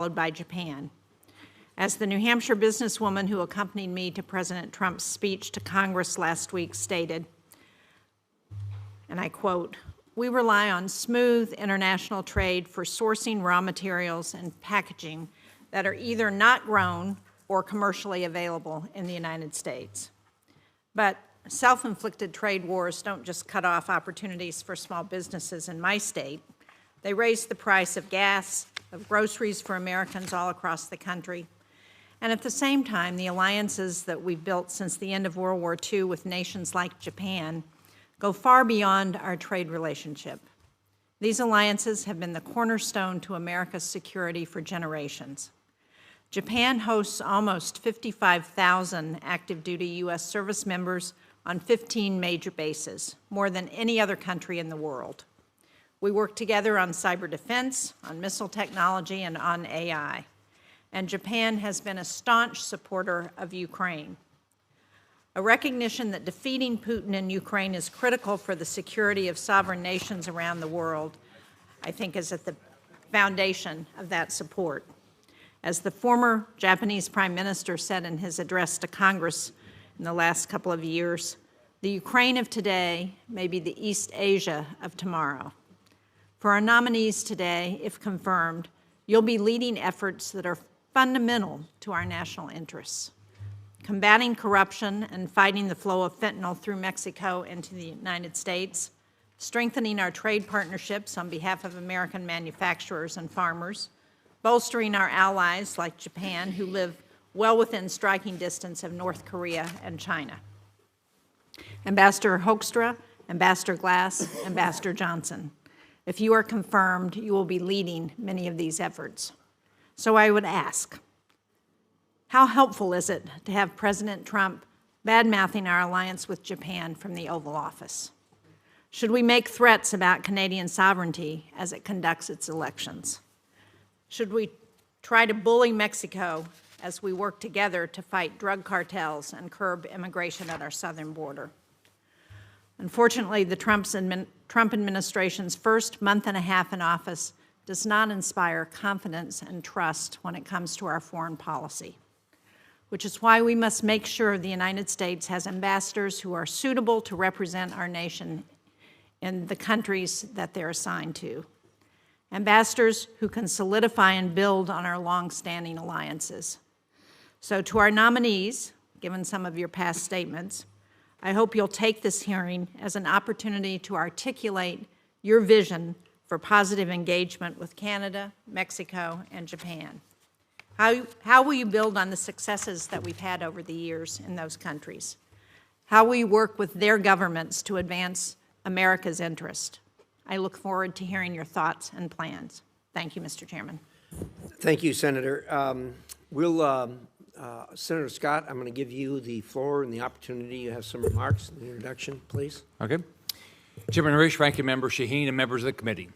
followed by Japan. As the New Hampshire businesswoman who accompanied me to President Trump's speech to Congress last week stated, and I quote, "We rely on smooth international trade for sourcing raw materials and packaging that are either not grown or commercially available in the United States." But self-inflicted trade wars don't just cut off opportunities for small businesses in my state. They raise the price of gas, of groceries for Americans all across the country. And at the same time, the alliances that we've built since the end of World War II with nations like Japan go far beyond our trade relationship. These alliances have been the cornerstone to America's security for generations. Japan hosts almost 55,000 active duty U.S. service members on 15 major bases, more than any other country in the world. We work together on cyber defense, on missile technology, and on AI. And Japan has been a staunch supporter of Ukraine. A recognition that defeating Putin in Ukraine is critical for the security of sovereign nations around the world, I think, is at the foundation of that support. As the former Japanese Prime Minister said in his address to Congress in the last couple of years, the Ukraine of today may be the East Asia of tomorrow. For our nominees today, if confirmed, you'll be leading efforts that are fundamental to our national interests. Combating corruption and fighting the flow of fentanyl through Mexico into the United States, strengthening our trade partnerships on behalf of American manufacturers and farmers, bolstering our allies like Japan, who live well within striking distance of North Korea and China. Ambassador Hoekstra, Ambassador Glass, Ambassador Johnson, if you are confirmed, you will be leading many of these efforts. So I would ask, how helpful is it to have President Trump bad-mouthing our alliance with Japan from the Oval Office? Should we make threats about Canadian sovereignty as it conducts its elections? Should we try to bully Mexico as we work together to fight drug cartels and curb immigration at our southern border? Unfortunately, the Trump administration's first month and a half in office does not inspire confidence and trust when it comes to our foreign policy, which is why we must make sure the United States has ambassadors who are suitable to represent our nation in the countries that they're assigned to. Ambassadors who can solidify and build on our long-standing alliances. So to our nominees, given some of your past statements, I hope you'll take this hearing as an opportunity to articulate your vision for positive engagement with Canada, Mexico, and Japan. How will you build on the successes that we've had over the years in those countries? How will you work with their governments to advance America's interest? I look forward to hearing your thoughts and plans. Thank you, Mr. Chairman. Thank you, Senator. Senator Scott, I'm going to give you the floor and the opportunity. You have some remarks in the introduction, please. Okay. Chairman Risch, Ranking Member Shaheen, and members of the committee.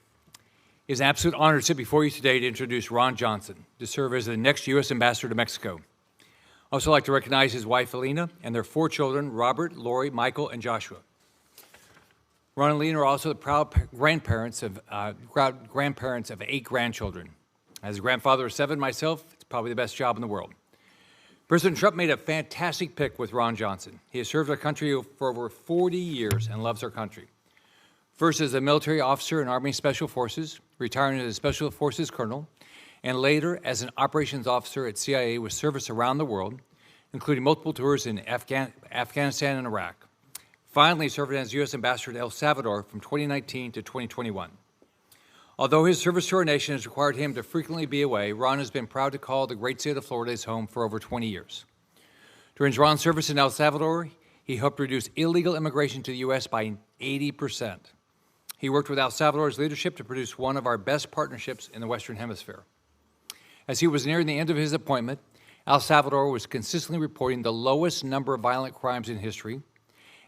It is an absolute honor to sit before you today to introduce Ron Johnson to serve as the next U.S. Ambassador to Mexico. I'd also like to recognize his wife, Alina, and their 4 children, Robert, Lori, Michael, and Joshua. Ron and Alina are also the proud grandparents of 8 grandchildren. As a grandfather of 7 myself, it's probably the best job in the world. President Trump made a fantastic pick with Ron Johnson. He has served our country for over 40 years and loves our country. First as a military officer in Army Special Forces, retiring as a Special Forces Colonel, and later as an operations officer at CIA with service around the world, including multiple tours in Afghanistan and Iraq. Finally serving as U.S. Ambassador to El Salvador from 2019 to 2021. Although his service to our nation has required him to frequently be away, Ron has been proud to call the great state of Florida his home for over 20 years. During Ron's service in El Salvador, he helped reduce illegal immigration to the U.S. by 80%. He worked with El Salvador's leadership to produce one of our best partnerships in the Western Hemisphere. As he was nearing the end of his appointment, El Salvador was consistently reporting the lowest number of violent crimes in history,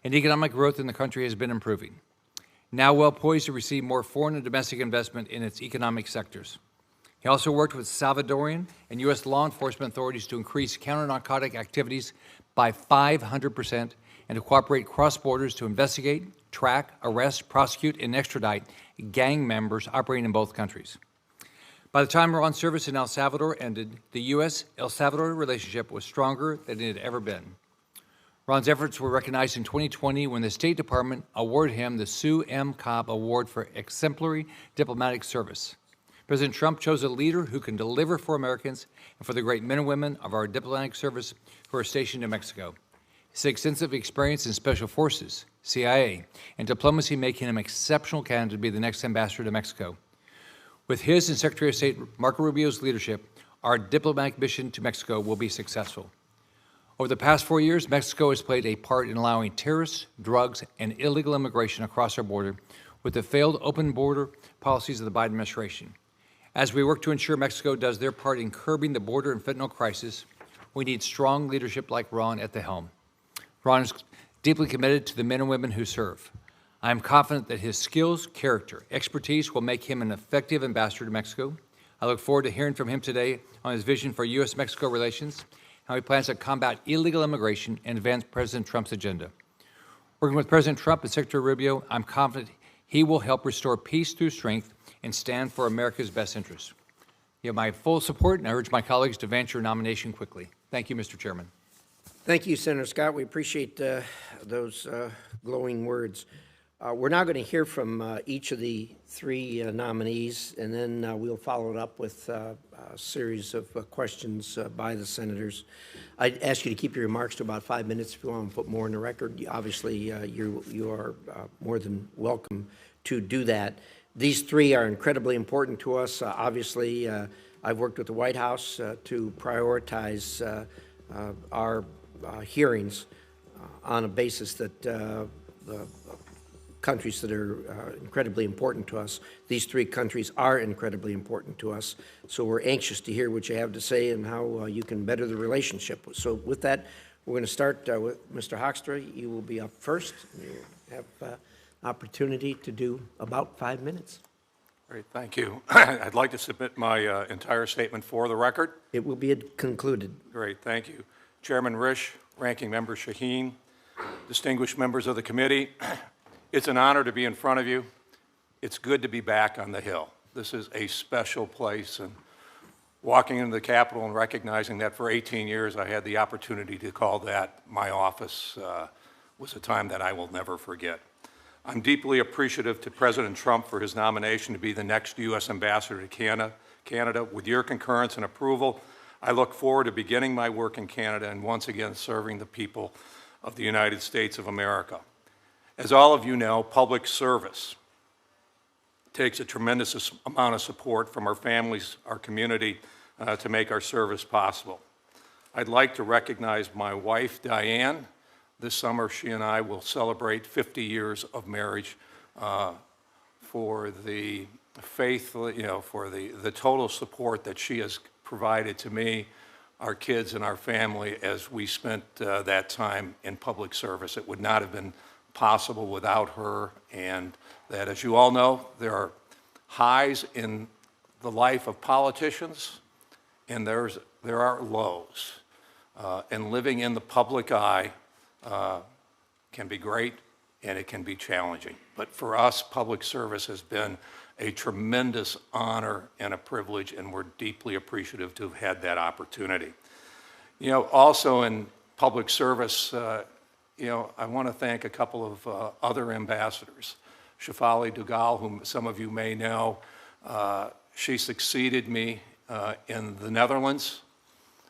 and economic growth in the country has been improving. Now well poised to receive more foreign and domestic investment in its economic sectors. He also worked with Salvadorian and U.S. law enforcement authorities to increase counter-narcotic activities by 500% and to cooperate cross borders to investigate, track, arrest, prosecute, and extradite gang members operating in both countries. By the time Ron's service in El Salvador ended, the U.S.-El Salvador relationship was stronger than it had ever been. Ron's efforts were recognized in 2020 when the State Department awarded him the Sue M. Cobb Award for Exemplary Diplomatic Service. President Trump chose a leader who can deliver for Americans and for the great men and women of our diplomatic service who are stationed in Mexico. His extensive experience in special forces, CIA, and diplomacy make him an exceptional candidate to be the next ambassador to Mexico. With his and Secretary of State Marco Rubio's leadership, our diplomatic mission to Mexico will be successful. Over the past 4 years, Mexico has played a part in allowing terrorists, drugs, and illegal immigration across our border with the failed open border policies of the Biden administration. As we work to ensure Mexico does their part in curbing the border and fentanyl crisis, we need strong leadership like Ron at the helm. Ron is deeply committed to the men and women who serve. I am confident that his skills, character, expertise will make him an effective ambassador to Mexico. I look forward to hearing from him today on his vision for U.S.-Mexico relations, how he plans to combat illegal immigration and advance President Trump's agenda. Working with President Trump and Secretary Rubio, I'm confident he will help restore peace through strength and stand for America's best interests. You have my full support, and I urge my colleagues to advance your nomination quickly. Thank you, Mr. Chairman. Thank you, Senator Scott. We appreciate those glowing words. We're now going to hear from each of the three nominees, and then we'll follow it up with a series of questions by the senators. I'd ask you to keep your remarks to about 5 minutes. If you want to put more in the record, obviously you are more than welcome to do that. These three are incredibly important to us. Obviously, I've worked with the White House to prioritize our hearings on a basis that the countries that are incredibly important to us. These three countries are incredibly important to us. So we're anxious to hear what you have to say and how you can better the relationship. So with that, we're going to start with Mr. Hoekstra. You will be up first. You have opportunity to do about 5 minutes. Great, thank you. I'd like to submit my entire statement for the record. It will be concluded. Great, thank you. Chairman Risch, Ranking Member Shaheen, distinguished members of the committee, it's an honor to be in front of you. It's good to be back on the Hill. This is a special place, and walking into the Capitol and recognizing that for 18 years I had the opportunity to call that my office was a time that I will never forget. I'm deeply appreciative to President Trump for his nomination to be the next U.S. Ambassador to Canada. With your concurrence and approval, I look forward to beginning my work in Canada and once again serving the people of the United States of America. As all of you know, public service takes a tremendous amount of support from our families, our community, to make our service possible. I'd like to recognize my wife, Diane. This summer, she and I will celebrate 50 years of marriage for the faithful, for the total support that she has provided to me, our kids, and our family as we spent that time in public service. It would not have been possible without her, and that, as you all know, there are highs in the life of politicians, and there are lows. And living in the public eye can be great, and it can be challenging. But for us, public service has been a tremendous honor and a privilege, and we're deeply appreciative to have had that opportunity. Also in public service, I want to thank a couple of other ambassadors. Shafali Dugal, whom some of you may know, she succeeded me in the Netherlands.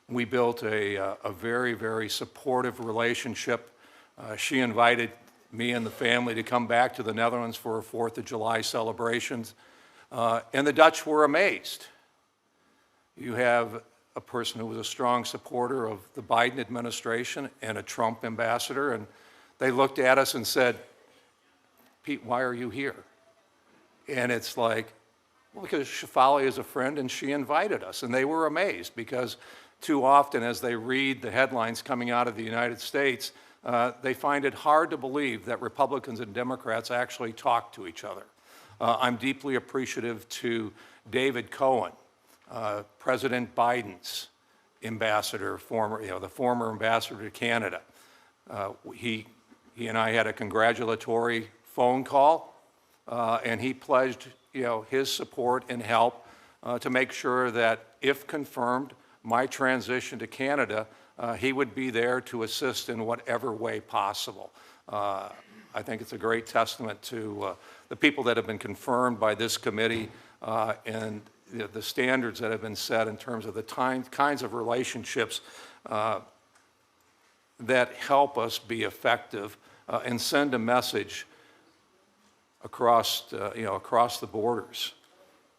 We built a very, very supportive relationship. She invited me and the family to come back to the Netherlands for her 4th of July celebrations, and the Dutch were amazed. You have a person who was a strong supporter of the Biden administration and a Trump ambassador, and they looked at us and said, "Pete, why are you here?" And it's like, well, because Shafali is a friend and she invited us, and they were amazed because too often as they read the headlines coming out of the United States, they find it hard to believe that Republicans and Democrats actually talk to each other. I'm deeply appreciative to David Cohen, President Biden's ambassador, the former ambassador to Canada. He and I had a congratulatory phone call, and he pledged his support and help to make sure that, if confirmed, my transition to Canada, he would be there to assist in whatever way possible. I think it's a great testament to the people that have been confirmed by this committee and the standards that have been set in terms of the kinds of relationships that help us be effective and send a message across the borders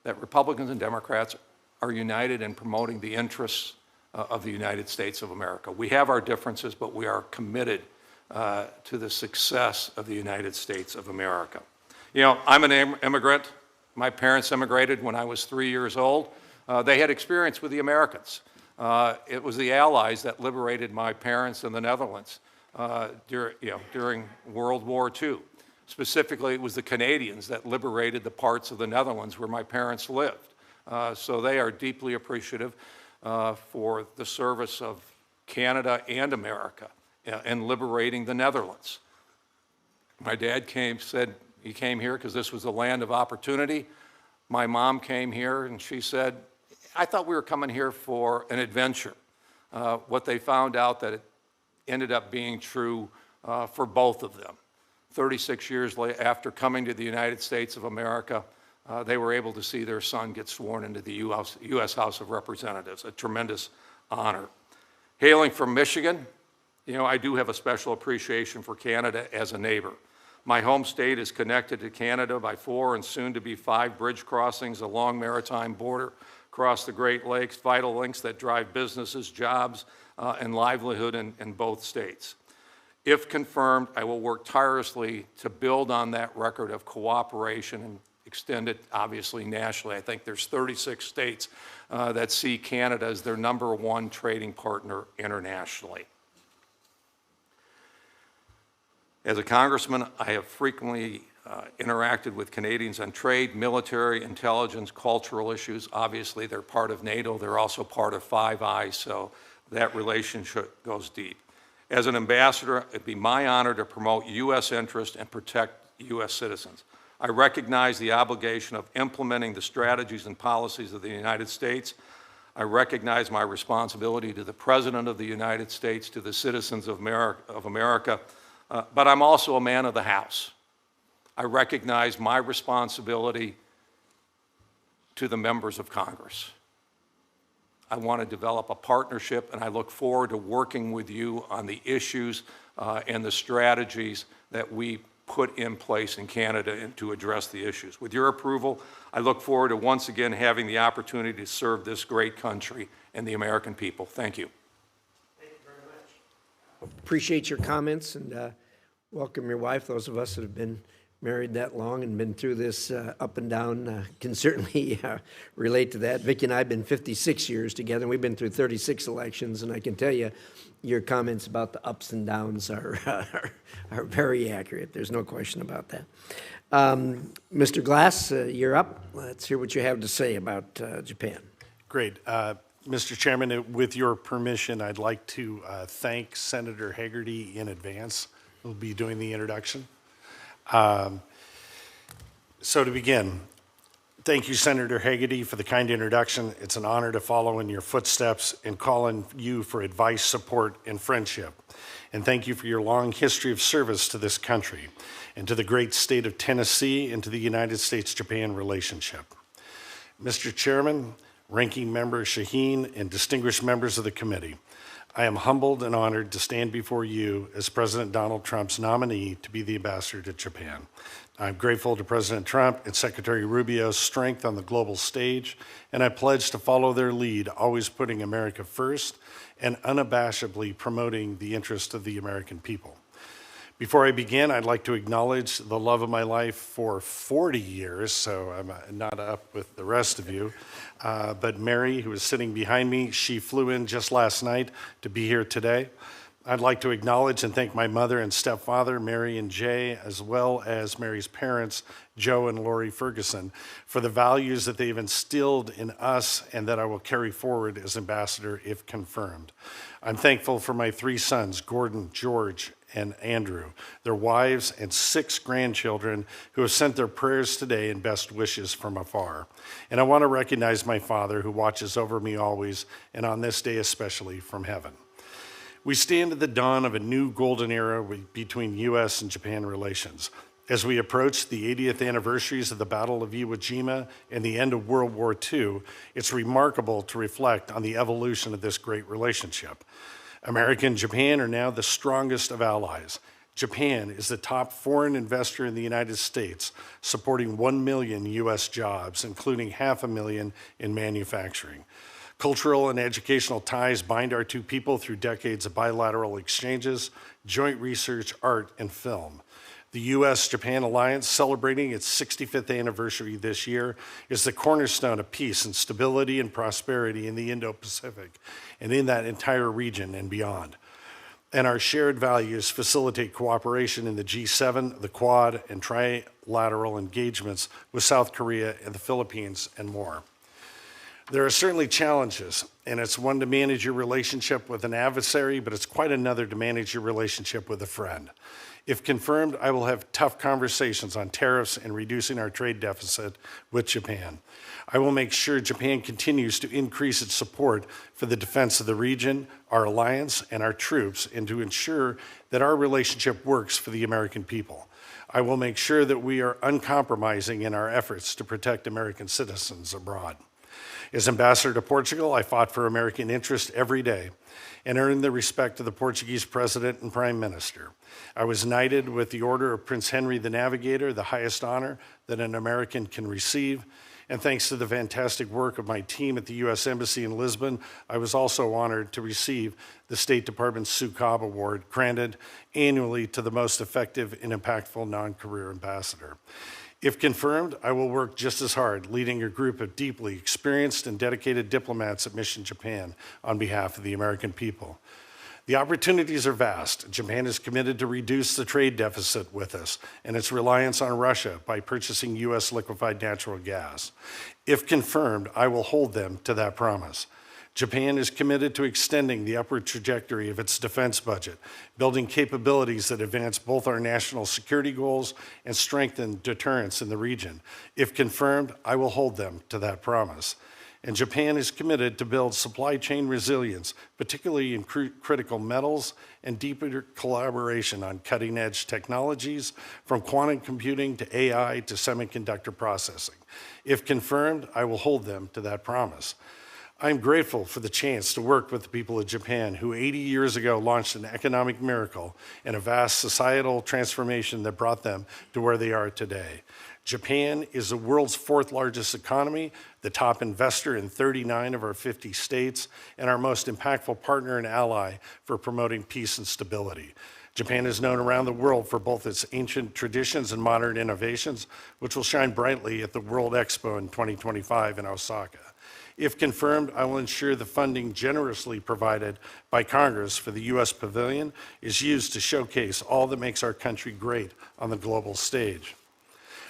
that Republicans and Democrats are united in promoting the interests of the United States of America. We have our differences, but we are committed to the success of the United States of America. You know, I'm an immigrant. My parents immigrated when I was 3 years old. They had experience with the Americans. It was the Allies that liberated my parents in the Netherlands during World War II. Specifically, it was the Canadians that liberated the parts of the Netherlands where my parents lived. So they are deeply appreciative for the service of Canada and America in liberating the Netherlands. My dad said he came here because this was a land of opportunity. My mom came here and she said, I thought we were coming here for an adventure. What they found out that it ended up being true for both of them. 36 years after coming to the United States of America, they were able to see their son get sworn into the U.S. House of Representatives, a tremendous honor. Hailing from Michigan, you know, I do have a special appreciation for Canada as a neighbor. My home state is connected to Canada by 4 and soon to be 5 bridge crossings, a long maritime border across the Great Lakes, vital links that drive businesses, jobs, and livelihood in both states. If confirmed, I will work tirelessly to build on that record of cooperation and extend it, obviously, nationally. I think there's 36 states that see Canada as their #1 trading partner internationally. As a congressman, I have frequently interacted with Canadians on trade, military, intelligence, cultural issues. Obviously, they're part of NATO. They're also part of Five Eyes, so that relationship goes deep. As an ambassador, it'd be my honor to promote U.S. interest and protect U.S. citizens. I recognize the obligation of implementing the strategies and policies of the United States. I recognize my responsibility to the President of the United States, to the citizens of America, but I'm also a man of the House. I recognize my responsibility to the members of Congress. I want to develop a partnership, and I look forward to working with you on the issues and the strategies that we put in place in Canada and to address the issues. With your approval, I look forward to once again having the opportunity to serve this great country and the American people. Thank you. Thank you very much. Appreciate your comments, and welcome your wife. Those of us that have been married that long and been through this up and down can certainly relate to that. Vicki and I have been 56 years together, and we've been through 36 elections, and I can tell you your comments about the ups and downs are very accurate. There's no question about that. Mr. Glass, you're up. Let's hear what you have to say about Japan. Great. Mr. Chairman, with your permission, I'd like to thank Senator Hagerty in advance, who will be doing the introduction. So to begin, thank you, Senator Hagerty, for the kind introduction. It's an honor to follow in your footsteps and call on you for advice, support, and friendship. And thank you for your long history of service to this country and to the great state of Tennessee and to the United States-Japan relationship. Mr. Chairman, Ranking Member Shaheen, and distinguished members of the committee, I am humbled and honored to stand before you as President Donald Trump's nominee to be the ambassador to Japan. I'm grateful to President Trump and Secretary Rubio's strength on the global stage, and I pledge to follow their lead, always putting America first and unabashedly promoting the interest of the American people. Before I begin, I'd like to acknowledge the love of my life for 40 years, so I'm not up with the rest of you. But Mary, who is sitting behind me, she flew in just last night to be here today. I'd like to acknowledge and thank my mother and stepfather, Mary and Jay, as well as Mary's parents, Joe and Lori Ferguson, for the values that they've instilled in us and that I will carry forward as ambassador if confirmed. I'm thankful for my 3 sons, Gordon, George, and Andrew, their wives, and 6 grandchildren who have sent their prayers today and best wishes from afar. And I want to recognize my father, who watches over me always, and on this day especially, from heaven. We stand at the dawn of a new golden era between U.S. and Japan relations. As we approach the 80th anniversaries of the Battle of Iwo Jima and the end of World War II, it's remarkable to reflect on the evolution of this great relationship. America and Japan are now the strongest of allies. Japan is the top foreign investor in the United States, supporting 1 million U.S. jobs, including 500,000 in manufacturing. Cultural and educational ties bind our two people through decades of bilateral exchanges, joint research, art, and film. The U.S.-Japan alliance, celebrating its 65th anniversary this year, is the cornerstone of peace and stability and prosperity in the Indo-Pacific and in that entire region and beyond. And our shared values facilitate cooperation in the G7, the Quad, and trilateral engagements with South Korea and the Philippines and more. There are certainly challenges, and it's one to manage your relationship with an adversary, but it's quite another to manage your relationship with a friend. If confirmed, I will have tough conversations on tariffs and reducing our trade deficit with Japan. I will make sure Japan continues to increase its support for the defense of the region, our alliance, and our troops, and to ensure that our relationship works for the American people. I will make sure that we are uncompromising in our efforts to protect American citizens abroad. As ambassador to Portugal, I fought for American interests every day and earned the respect of the Portuguese president and prime minister. I was knighted with the Order of Prince Henry the Navigator, the highest honor that an American can receive. And thanks to the fantastic work of my team at the U.S. Embassy in Lisbon, I was also honored to receive the State Department's Sue Cobb Award, granted annually to the most effective and impactful non-career ambassador. If confirmed, I will work just as hard, leading a group of deeply experienced and dedicated diplomats at Mission Japan on behalf of the American people. The opportunities are vast. Japan is committed to reduce the trade deficit with us and its reliance on Russia by purchasing U.S. liquefied natural gas. If confirmed, I will hold them to that promise. Japan is committed to extending the upward trajectory of its defense budget, building capabilities that advance both our national security goals and strengthen deterrence in the region. If confirmed, I will hold them to that promise. And Japan is committed to build supply chain resilience, particularly in critical metals, and deeper collaboration on cutting-edge technologies, from quantum computing to AI to semiconductor processing. If confirmed, I will hold them to that promise. I'm grateful for the chance to work with the people of Japan, who 80 years ago launched an economic miracle and a vast societal transformation that brought them to where they are today. Japan is the world's 4th largest economy, the top investor in 39 of our 50 states, and our most impactful partner and ally for promoting peace and stability. Japan is known around the world for both its ancient traditions and modern innovations, which will shine brightly at the World Expo in 2025 in Osaka. If confirmed, I will ensure the funding generously provided by Congress for the U.S. Pavilion is used to showcase all that makes our country great on the global stage.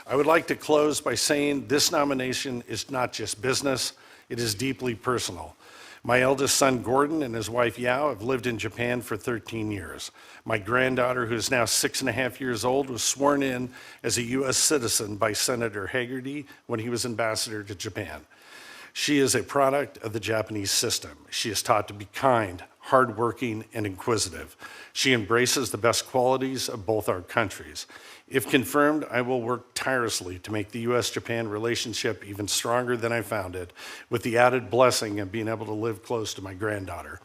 I would like to close by saying this nomination is not just business, it is deeply personal. My eldest son, Gordon, and his wife, Yao, have lived in Japan for 13 years. My granddaughter, who is now 6.5 years old, was sworn in as a U.S. citizen by Senator Hagerty when he was ambassador to Japan. She is a product of the Japanese system. She is taught to be kind, hardworking, and inquisitive. She embraces the best qualities of both our countries. If confirmed, I will work tirelessly to make the U.S.-Japan relationship even stronger than I found it, with the added blessing of being able to live close to my granddaughter.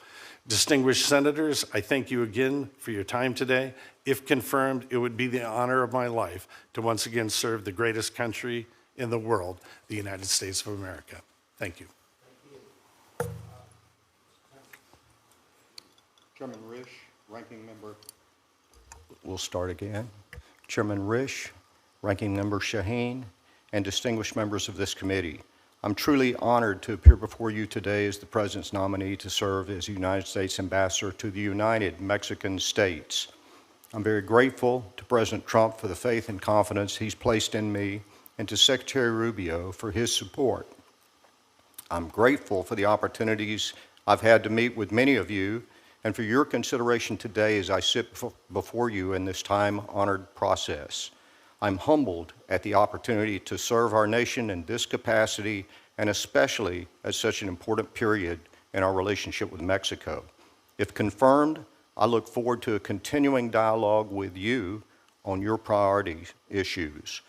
Distinguished senators, I thank you again for your time today. If confirmed, it would be the honor of my life to once again serve the greatest country in the world, the United States of America. Thank you. Chairman Risch, Ranking Member. We'll start again. Chairman Risch, Ranking Member Shaheen, and distinguished members of this committee. I'm truly honored to appear before you today as the President's nominee to serve as United States Ambassador to the United Mexican States. I'm very grateful to President Trump for the faith and confidence he's placed in me, and to Secretary Rubio for his support. I'm grateful for the opportunities I've had to meet with many of you and for your consideration today as I sit before you in this time-honored process. I'm humbled at the opportunity to serve our nation in this capacity, and especially at such an important period in our relationship with Mexico. If confirmed, I look forward to a continuing dialogue with you on your priority issues.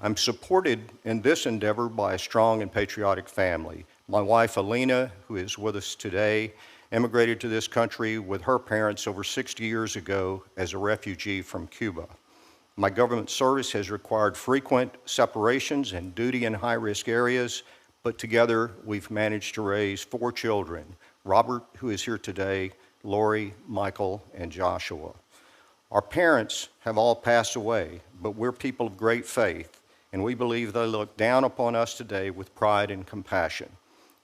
I'm supported in this endeavor by a strong and patriotic family. My wife, Alina, who is with us today, immigrated to this country with her parents over 60 years ago as a refugee from Cuba. My government service has required frequent separations and duty in high-risk areas, but together we've managed to raise 4 children, Robert, who is here today, Lori, Michael, and Joshua. Our parents have all passed away, but we're people of great faith, and we believe they look down upon us today with pride and compassion.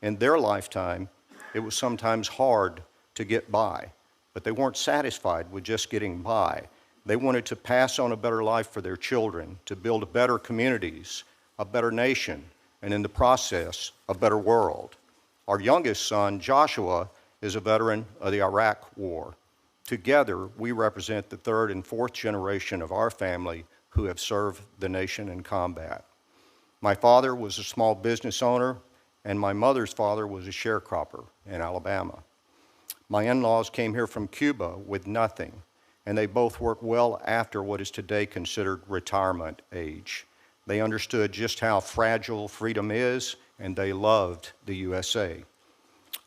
In their lifetime, it was sometimes hard to get by, but they weren't satisfied with just getting by. They wanted to pass on a better life for their children, to build better communities, a better nation, and in the process, a better world. Our youngest son, Joshua, is a veteran of the Iraq War. Together, we represent the 3rd and 4th generation of our family who have served the nation in combat. My father was a small business owner, and my mother's father was a sharecropper in Alabama. My in-laws came here from Cuba with nothing, and they both worked well after what is today considered retirement age. They understood just how fragile freedom is, and they loved the USA.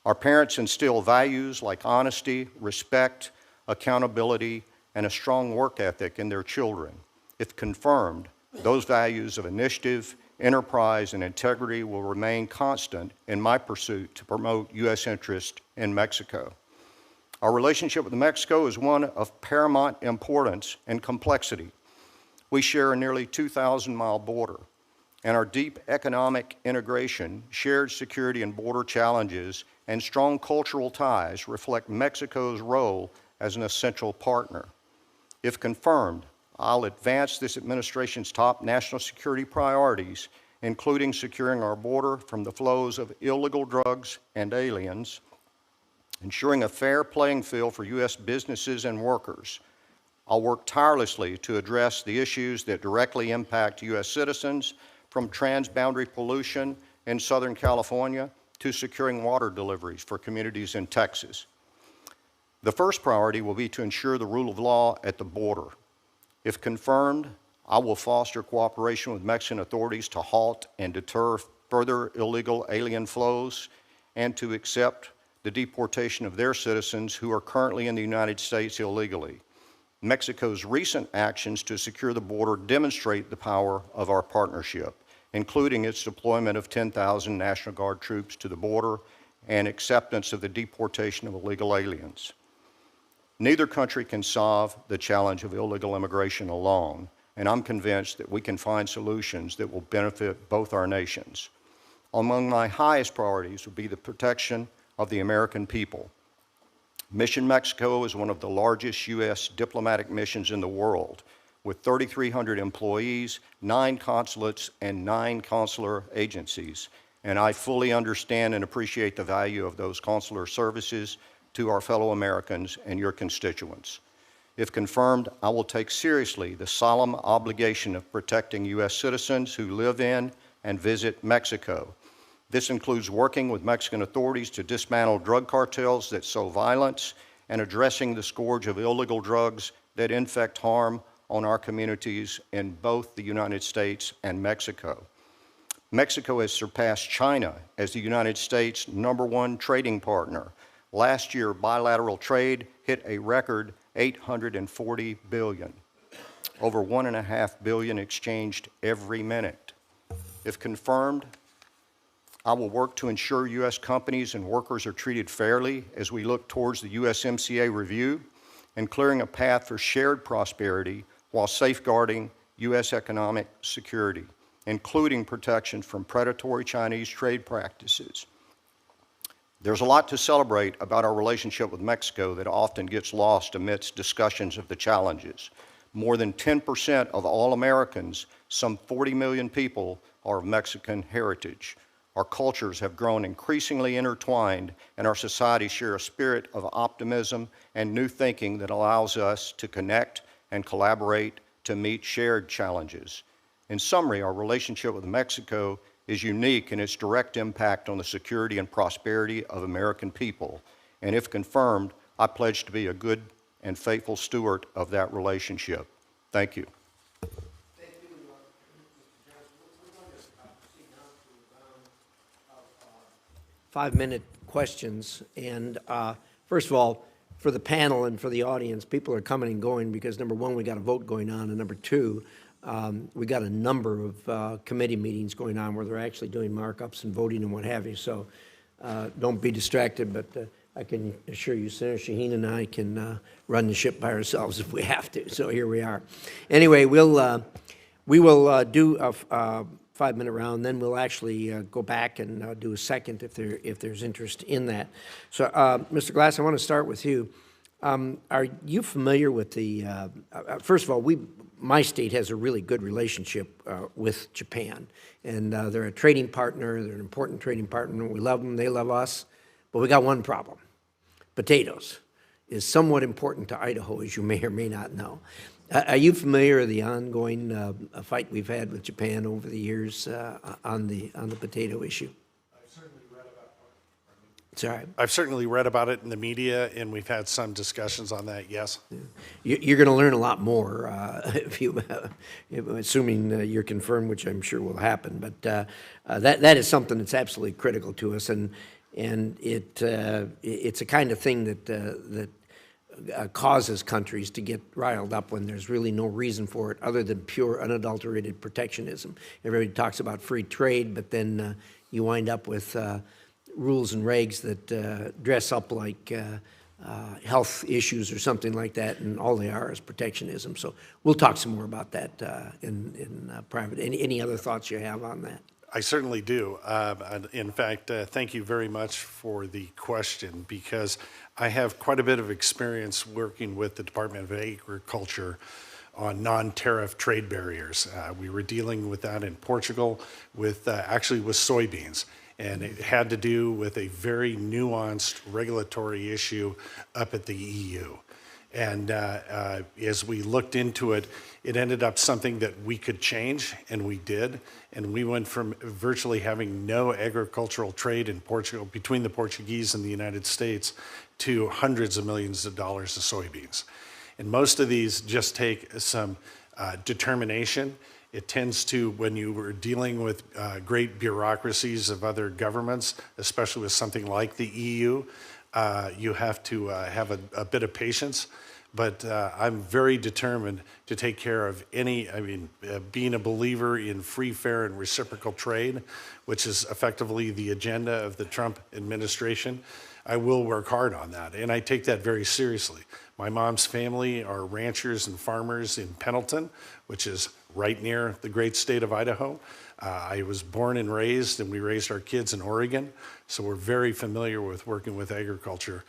Our parents instilled values like honesty, respect, accountability, and a strong work ethic in their children. If confirmed, those values of initiative, enterprise, and integrity will remain constant in my pursuit to promote U.S. interest in Mexico. Our relationship with Mexico is one of paramount importance and complexity. We share a nearly 2,000-mile border, and our deep economic integration, shared security and border challenges, and strong cultural ties reflect Mexico's role as an essential partner. If confirmed, I'll advance this administration's top national security priorities, including securing our border from the flows of illegal drugs and aliens, ensuring a fair playing field for U.S. businesses and workers. I'll work tirelessly to address the issues that directly impact U.S. citizens, from transboundary pollution in Southern California to securing water deliveries for communities in Texas. The first priority will be to ensure the rule of law at the border. If confirmed, I will foster cooperation with Mexican authorities to halt and deter further illegal alien flows and to accept the deportation of their citizens who are currently in the United States illegally. Mexico's recent actions to secure the border demonstrate the power of our partnership, including its deployment of 10,000 National Guard troops to the border and acceptance of the deportation of illegal aliens. Neither country can solve the challenge of illegal immigration alone, and I'm convinced that we can find solutions that will benefit both our nations. Among my highest priorities will be the protection of the American people. Mission Mexico is one of the largest U.S. diplomatic missions in the world, with 3,300 employees, 9 consulates, and 9 consular agencies. And I fully understand and appreciate the value of those consular services to our fellow Americans and your constituents. If confirmed, I will take seriously the solemn obligation of protecting U.S. citizens who live in and visit Mexico. This includes working with Mexican authorities to dismantle drug cartels that sow violence and addressing the scourge of illegal drugs that inflict harm on our communities in both the United States and Mexico. Mexico has surpassed China as the United States' #1 trading partner. Last year, bilateral trade hit a record $840 billion, over $1.5 billion exchanged every minute. If confirmed, I will work to ensure U.S. companies and workers are treated fairly as we look towards the USMCA review and clearing a path for shared prosperity while safeguarding U.S. economic security, including protection from predatory Chinese trade practices. There's a lot to celebrate about our relationship with Mexico that often gets lost amidst discussions of the challenges. More than 10% of all Americans, some 40 million people, are of Mexican heritage. Our cultures have grown increasingly intertwined, and our societies share a spirit of optimism and new thinking that allows us to connect and collaborate to meet shared challenges. In summary, our relationship with Mexico is unique in its direct impact on the security and prosperity of American people, and if confirmed, I pledge to be a good and faithful steward of that relationship. Thank you. 5-minute questions. And first of all, for the panel and for the audience, people are coming and going because, number one, we got a vote going on, and number two, we got a number of committee meetings going on where they're actually doing markups and voting and what have you. So don't be distracted, but I can assure you, Senator Shaheen and I can run the ship by ourselves if we have to. So here we are. Anyway, we will do a 5-minute round, then we'll actually go back and do a second if there's interest in that. So, Mr. Glass, I want to start with you. Are you familiar with the? First of all, my state has a really good relationship with Japan, and they're a trading partner. They're an important trading partner. We love them. They love us. But we got one problem: potatoes is somewhat important to Idaho, as you may or may not know. Are you familiar with the ongoing fight we've had with Japan over the years on the potato issue? I've certainly read about it. It's all right. I've certainly read about it in the media, and we've had some discussions on that, yes. You're going to learn a lot more if you, assuming you're confirmed, which I'm sure will happen. But that is something that's absolutely critical to us, and it's a kind of thing that causes countries to get riled up when there's really no reason for it other than pure, unadulterated protectionism. Everybody talks about free trade, but then you wind up with rules and regs that dress up like health issues or something like that, and all they are is protectionism. So we'll talk some more about that in private. Any other thoughts you have on that? I certainly do. In fact, thank you very much for the question, because I have quite a bit of experience working with the Department of Agriculture on non-tariff trade barriers. We were dealing with that in Portugal actually with soybeans, and it had to do with a very nuanced regulatory issue up at the EU. And as we looked into it, it ended up something that we could change, and we did. And we went from virtually having no agricultural trade in Portugal between the Portuguese and the United States to hundreds of millions of dollars of soybeans. And most of these just take some determination. It tends to, when you were dealing with great bureaucracies of other governments, especially with something like the EU, you have to have a bit of patience. But I'm very determined to take care of being a believer in free, fair, and reciprocal trade, which is effectively the agenda of the Trump administration. I will work hard on that, and I take that very seriously. My mom's family are ranchers and farmers in Pendleton, which is right near the great state of Idaho. I was born and raised, and we raised our kids in Oregon, so we're very familiar with working with agriculture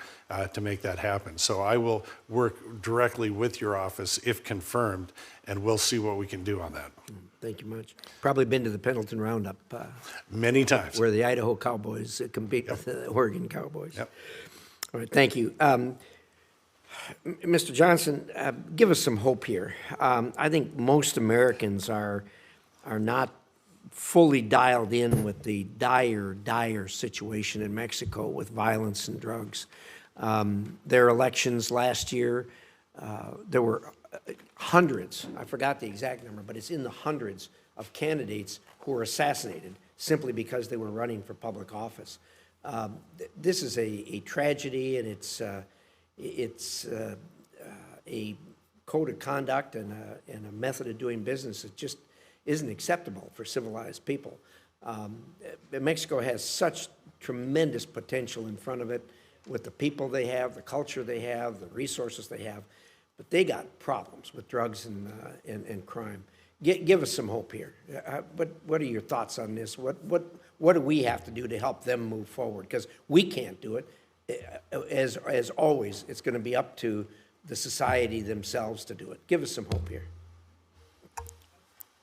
to make that happen. So I will work directly with your office if confirmed, and we'll see what we can do on that. Thank you much. Probably been to the Pendleton Roundup. Many times. Where the Idaho Cowboys compete with the Oregon Cowboys. Yep. All right, thank you. Mr. Johnson, give us some hope here. I think most Americans are not fully dialed in with the dire situation in Mexico with violence and drugs. Their elections last year, there were hundreds, I forgot the exact number, but it's in the hundreds of candidates who were assassinated simply because they were running for public office. This is a tragedy, and it's a code of conduct and a method of doing business that just isn't acceptable for civilized people. Mexico has such tremendous potential in front of it with the people they have, the culture they have, the resources they have, but they got problems with drugs and crime. Give us some hope here. What are your thoughts on this? What do we have to do to help them move forward? Because we can't do it. As always, it's going to be up to the society themselves to do it. Give us some hope here.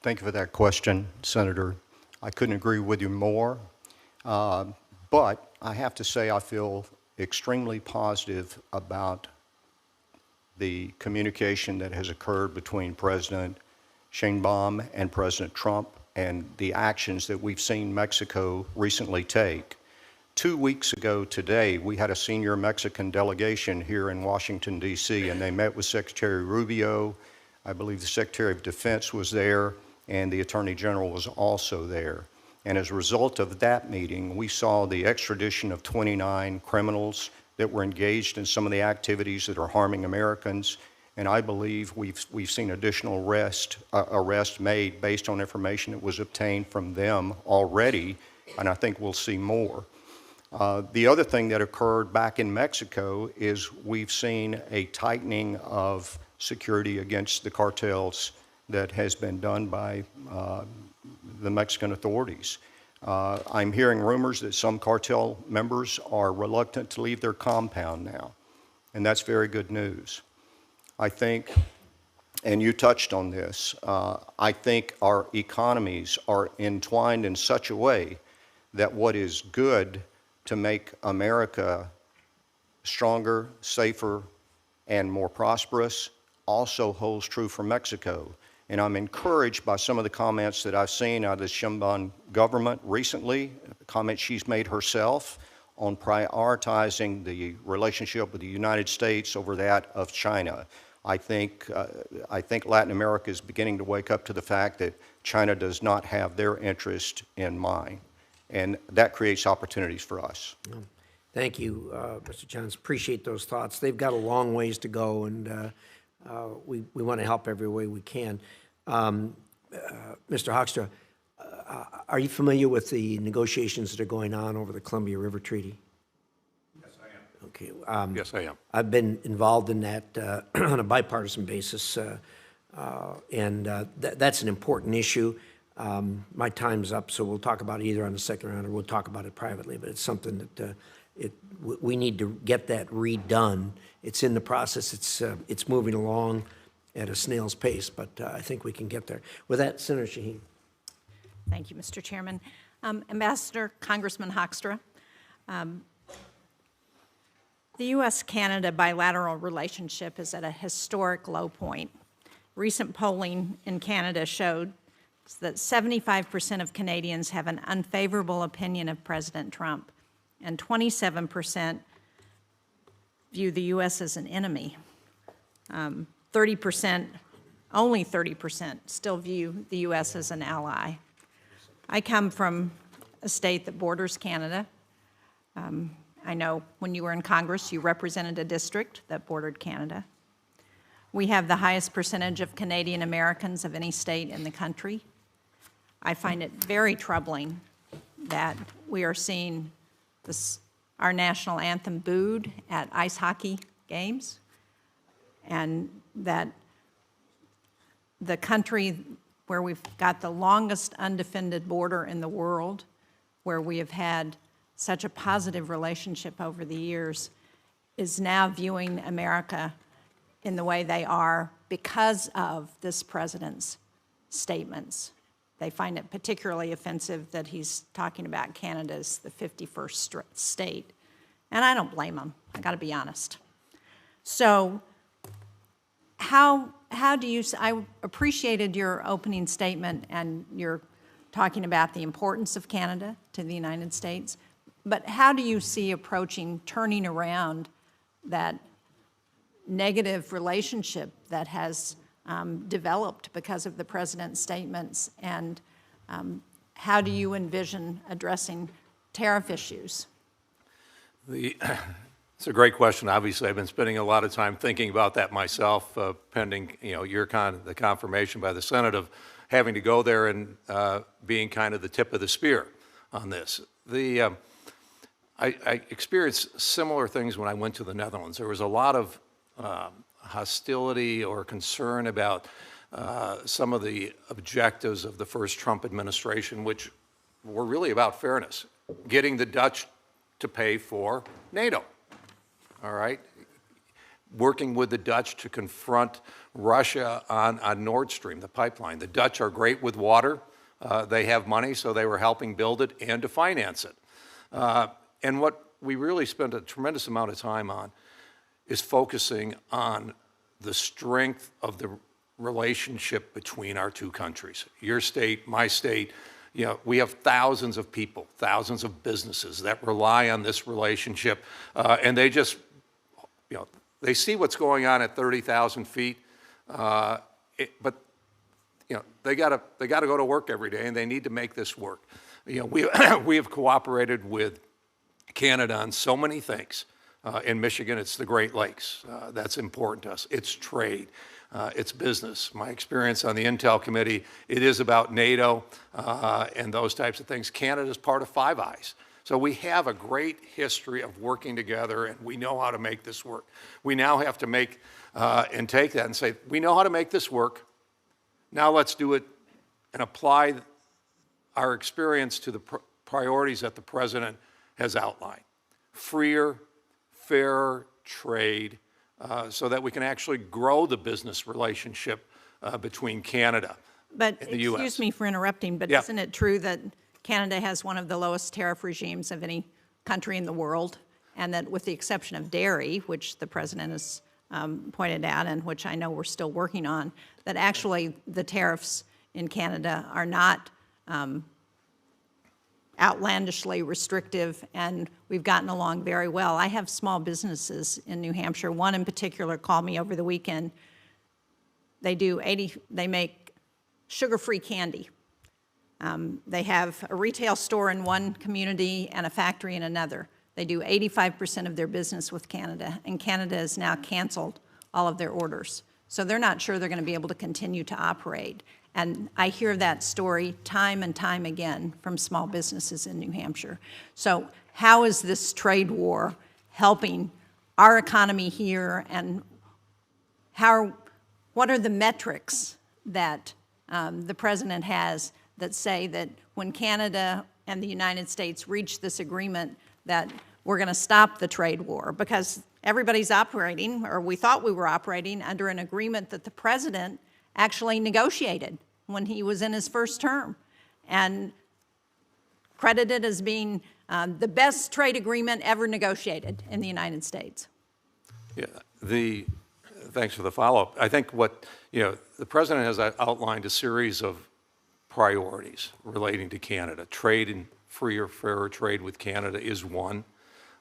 Thank you for that question, Senator. I couldn't agree with you more. But I have to say I feel extremely positive about the communication that has occurred between President Sheinbaum and President Trump and the actions that we've seen Mexico recently take. 2 weeks ago today, we had a senior Mexican delegation here in Washington, D.C., and they met with Secretary Rubio. I believe the Secretary of Defense was there, and the Attorney General was also there. And as a result of that meeting, we saw the extradition of 29 criminals that were engaged in some of the activities that are harming Americans. And I believe we've seen additional arrests made based on information that was obtained from them already, and I think we'll see more. The other thing that occurred back in Mexico is we've seen a tightening of security against the cartels that has been done by the Mexican authorities. I'm hearing rumors that some cartel members are reluctant to leave their compound now, and that's very good news. I think, and you touched on this, I think our economies are entwined in such a way that what is good to make America stronger, safer, and more prosperous also holds true for Mexico. And I'm encouraged by some of the comments that I've seen out of the Sheinbaum government recently, comments she's made herself on prioritizing the relationship with the United States over that of China. I think Latin America is beginning to wake up to the fact that China does not have their interest in mind, and that creates opportunities for us. Thank you, Mr. Johnson. Appreciate those thoughts. They've got a long ways to go, and we want to help every way we can. Mr. Hoekstra, are you familiar with the negotiations that are going on over the Columbia River Treaty? Yes, I am. Okay. Yes, I am. I've been involved in that on a bipartisan basis, and that's an important issue. My time's up, so we'll talk about it either on the second round or we'll talk about it privately, but it's something that we need to get that redone. It's in the process. It's moving along at a snail's pace, but I think we can get there. With that, Senator Shaheen. Thank you, Mr. Chairman. Ambassador, Congressman Hoekstra, the U.S.-Canada bilateral relationship is at a historic low point. Recent polling in Canada showed that 75% of Canadians have an unfavorable opinion of President Trump, and 27% view the U.S. as an enemy. 30%, only 30% still view the U.S. as an ally. I come from a state that borders Canada. I know when you were in Congress, you represented a district that bordered Canada. We have the highest percentage of Canadian Americans of any state in the country. I find it very troubling that we are seeing our national anthem booed at ice hockey games, and that the country where we've got the longest undefended border in the world, where we have had such a positive relationship over the years, is now viewing America in the way they are because of this president's statements. They find it particularly offensive that he's talking about Canada as the 51st state. And I don't blame him, I gotta be honest. So how do you, I appreciated your opening statement and your talking about the importance of Canada to the United States, but how do you see approaching turning around that negative relationship that has developed because of the president's statements, and how do you envision addressing tariff issues? It's a great question. Obviously, I've been spending a lot of time thinking about that myself, pending the confirmation by the Senate of having to go there and being kind of the tip of the spear on this. I experienced similar things when I went to the Netherlands. There was a lot of hostility or concern about some of the objectives of the first Trump administration, which were really about fairness, getting the Dutch to pay for NATO, all right? Working with the Dutch to confront Russia on Nord Stream, the pipeline. The Dutch are great with water. They have money, so they were helping build it and to finance it. And what we really spend a tremendous amount of time on is focusing on the strength of the relationship between our two countries. Your state, my state, you know, we have thousands of people, thousands of businesses that rely on this relationship, and they just, you know, they see what's going on at 30,000 feet, but you know, they gotta go to work every day, and they need to make this work. You know, we have cooperated with Canada on so many things. In Michigan, it's the Great Lakes. That's important to us. It's trade. It's business. My experience on the Intel Committee, it is about NATO and those types of things. Canada's part of Five Eyes. So we have a great history of working together, and we know how to make this work. We now have to make and take that and say, we know how to make this work. Now let's do it and apply our experience to the priorities that the President has outlined. Freer, fairer trade, so that we can actually grow the business relationship between Canada But and the U.S. excuse me for interrupting, but Yeah. isn't it true that Canada has one of the lowest tariff regimes of any country in the world? And that with the exception of dairy, which the President has pointed out and which I know we're still working on, that actually the tariffs in Canada are not outlandishly restrictive, and we've gotten along very well. I have small businesses in New Hampshire. One in particular called me over the weekend. They make sugar-free candy. They have a retail store in one community and a factory in another. They do 85% of their business with Canada, and Canada has now canceled all of their orders. So they're not sure they're going to be able to continue to operate. And I hear that story time and time again from small businesses in New Hampshire. So how is this trade war helping our economy here, and what are the metrics that the President has that say that when Canada and the United States reach this agreement that we're going to stop the trade war? Because everybody's operating, or we thought we were operating, under an agreement that the President actually negotiated when he was in his first term and credited as being the best trade agreement ever negotiated in the United States. Yeah, thanks for the follow-up. I think the President has outlined a series of priorities relating to Canada. Trade and freer, fairer trade with Canada is one.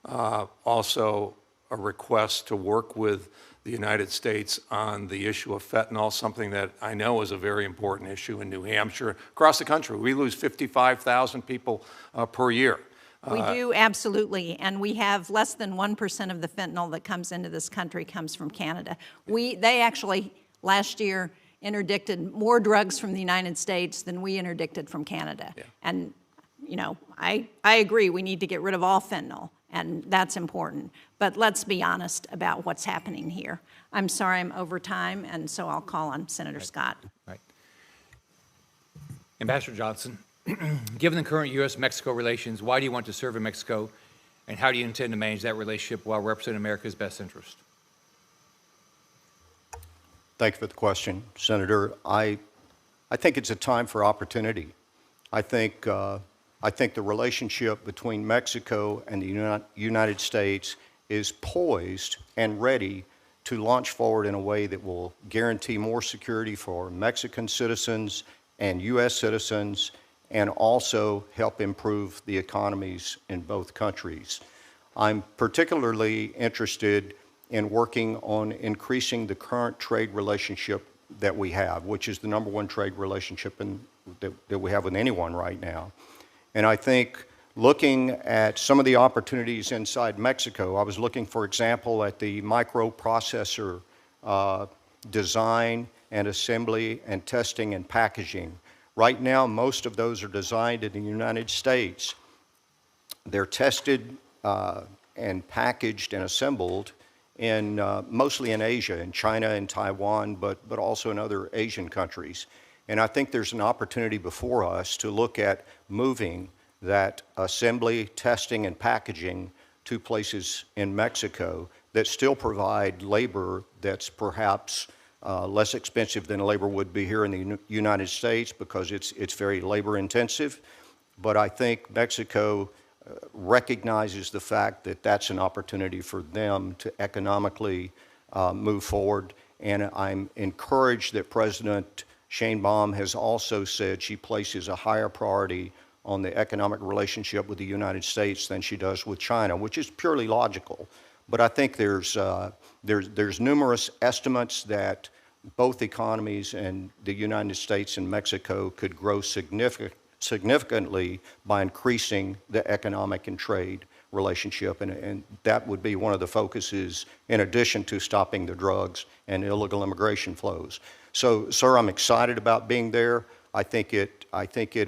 Also, a request to work with the United States on the issue of fentanyl, something that I know is a very important issue in New Hampshire. Across the country, we lose 55,000 people per year. We do, absolutely, and we have less than 1% of the fentanyl that comes into this country comes from Canada. They actually, last year, interdicted more drugs from the United States than we interdicted from Canada. Yeah. And, you know, I agree, we need to get rid of all fentanyl, and that's important. But let's be honest about what's happening here. I'm sorry I'm over time, and so I'll call on Senator Scott. Right. Ambassador Johnson, given the current U.S.-Mexico relations, why do you want to serve in Mexico, and how do you intend to manage that relationship while representing America's best interest? Thank you for the question, Senator. I think it's a time for opportunity. I think the relationship between Mexico and the United States is poised and ready to launch forward in a way that will guarantee more security for Mexican citizens and U.S. citizens, and also help improve the economies in both countries. I'm particularly interested in working on increasing the current trade relationship that we have, which is the #1 trade relationship that we have with anyone right now. And I think looking at some of the opportunities inside Mexico, I was looking, for example, at the microprocessor design and assembly and testing and packaging. Right now, most of those are designed in the United States. They're tested and packaged and assembled mostly in Asia, in China and Taiwan, but also in other Asian countries. And I think there's an opportunity before us to look at moving that assembly, testing, and packaging to places in Mexico that still provide labor that's perhaps less expensive than labor would be here in the United States, because it's very labor intensive. But I think Mexico recognizes the fact that that's an opportunity for them to economically move forward. And I'm encouraged that President Sheinbaum has also said she places a higher priority on the economic relationship with the United States than she does with China, which is purely logical. But I think there's numerous estimates that both economies and the United States and Mexico could grow significantly by increasing the economic and trade relationship, and that would be one of the focuses in addition to stopping the drugs and illegal immigration flows. So, sir, I'm excited about being there. I think it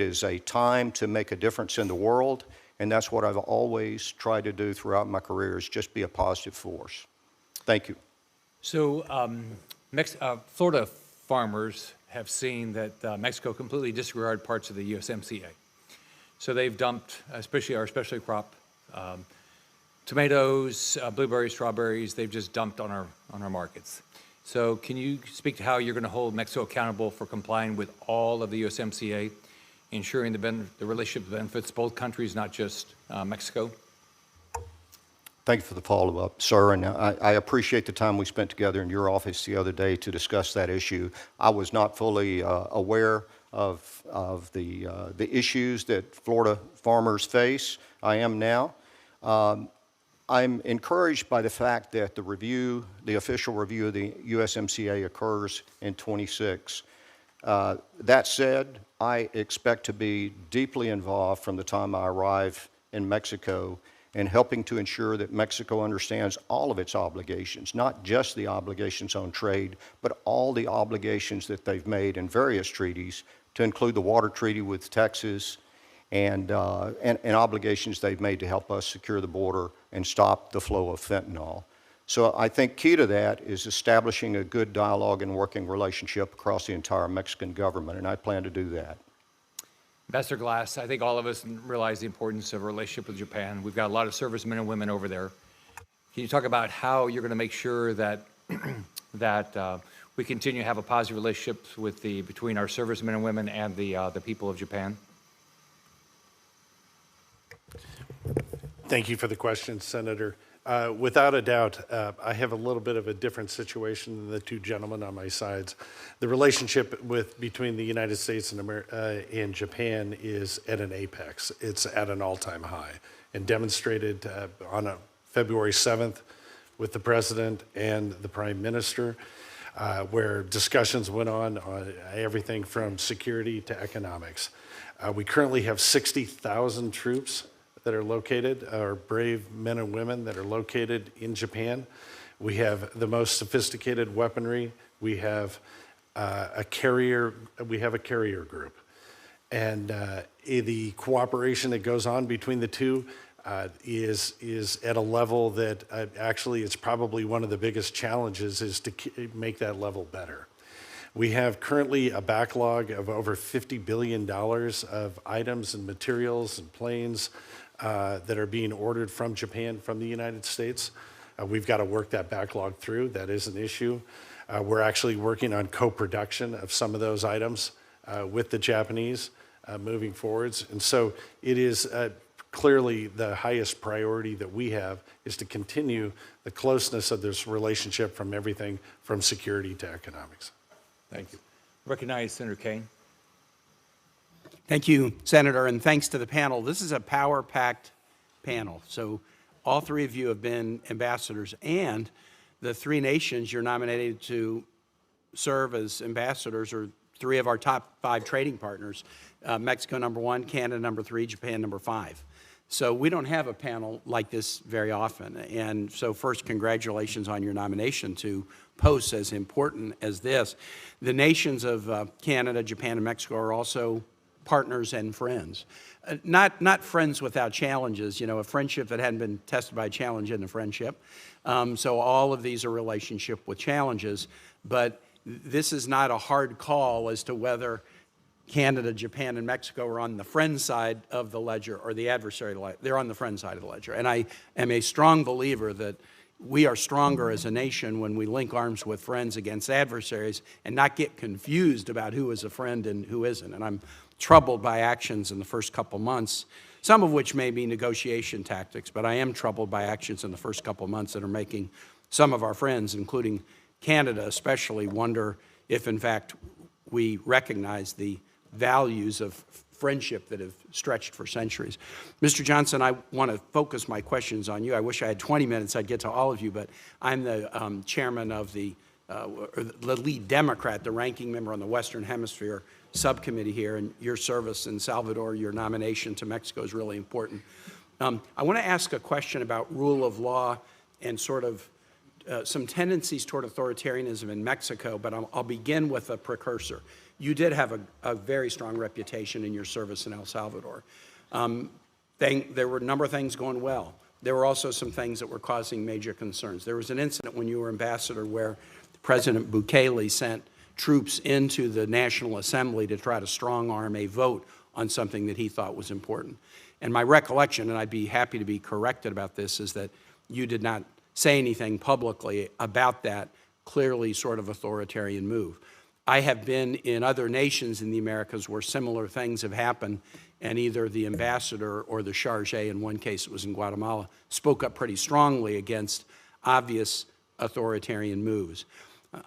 is a time to make a difference in the world, and that's what I've always tried to do throughout my career, is just be a positive force. Thank you. So Florida farmers have seen that Mexico completely disregarded parts of the USMCA. So they've dumped, especially our specialty crop, tomatoes, blueberries, strawberries, they've just dumped on our markets. So can you speak to how you're going to hold Mexico accountable for complying with all of the USMCA, ensuring the relationship benefits both countries, not just Mexico? Thank you for the follow-up, sir, and I appreciate the time we spent together in your office the other day to discuss that issue. I was not fully aware of the issues that Florida farmers face. I am now. I'm encouraged by the fact that the official review of the USMCA occurs in '26. That said, I expect to be deeply involved from the time I arrive in Mexico in helping to ensure that Mexico understands all of its obligations, not just the obligations on trade, but all the obligations that they've made in various treaties, to include the water treaty with Texas and obligations they've made to help us secure the border and stop the flow of fentanyl. So I think key to that is establishing a good dialogue and working relationship across the entire Mexican government, and I plan to do that. Ambassador Glass, I think all of us realize the importance of a relationship with Japan. We've got a lot of servicemen and women over there. Can you talk about how you're going to make sure that we continue to have a positive relationship between our servicemen and women and the people of Japan? Thank you for the question, Senator. Without a doubt, I have a little bit of a different situation than the two gentlemen on my sides. The relationship between the United States and Japan is at an apex. It's at an all-time high, and demonstrated on February 7th with the President and the Prime Minister, where discussions went on everything from security to economics. We currently have 60,000 troops that are located, our brave men and women that are located in Japan. We have the most sophisticated weaponry. We have a carrier group. And the cooperation that goes on between the two is at a level that actually it's probably one of the biggest challenges, is to make that level better. We have currently a backlog of over $50 billion of items and materials and planes that are being ordered from Japan, from the United States. We've got to work that backlog through. That is an issue. We're actually working on co-production of some of those items with the Japanese moving forwards. And so it is clearly the highest priority that we have, is to continue the closeness of this relationship from everything from security to economics. Thank you. Recognize Senator Kane. Thank you, Senator, and thanks to the panel. This is a power-packed panel. So all three of you have been ambassadors, and the three nations you're nominated to serve as ambassadors are three of our top 5 trading partners: Mexico #1, Canada #3, Japan #5. So we don't have a panel like this very often. And so first, congratulations on your nomination to posts as important as this. The nations of Canada, Japan, and Mexico are also partners and friends. Not friends without challenges. You know, a friendship that hadn't been tested by a challenge isn't a friendship. So all of these are relationship with challenges. But this is not a hard call as to whether Canada, Japan, and Mexico are on the friend side of the ledger or the adversary ledger. They're on the friend side of the ledger. And I am a strong believer that we are stronger as a nation when we link arms with friends against adversaries and not get confused about who is a friend and who isn't. And I'm troubled by actions in the first couple months some of which may be negotiation tactics, but I am troubled by actions in the first couple of months that are making some of our friends, including Canada especially, wonder if, in fact, we recognize the values of friendship that have stretched for centuries. Mr. Johnson, I want to focus my questions on you. I wish I had 20 minutes. I'd get to all of you, but I'm the chairman of the lead Democrat, the ranking member on the Western Hemisphere subcommittee here, and your service in Salvador, your nomination to Mexico is really important. I want to ask a question about rule of law and sort of some tendencies toward authoritarianism in Mexico, but I'll begin with a precursor. You did have a very strong reputation in your service in El Salvador. There were a number of things going well. There were also some things that were causing major concerns. There was an incident when you were ambassador where President Bukele sent troops into the National Assembly to try to strong-arm a vote on something that he thought was important. And my recollection, and I'd be happy to be corrected about this, is that you did not say anything publicly about that clearly sort of authoritarian move. I have been in other nations in the Americas where similar things have happened, and either the ambassador or the charge, in one case it was in Guatemala, spoke up pretty strongly against obvious authoritarian moves.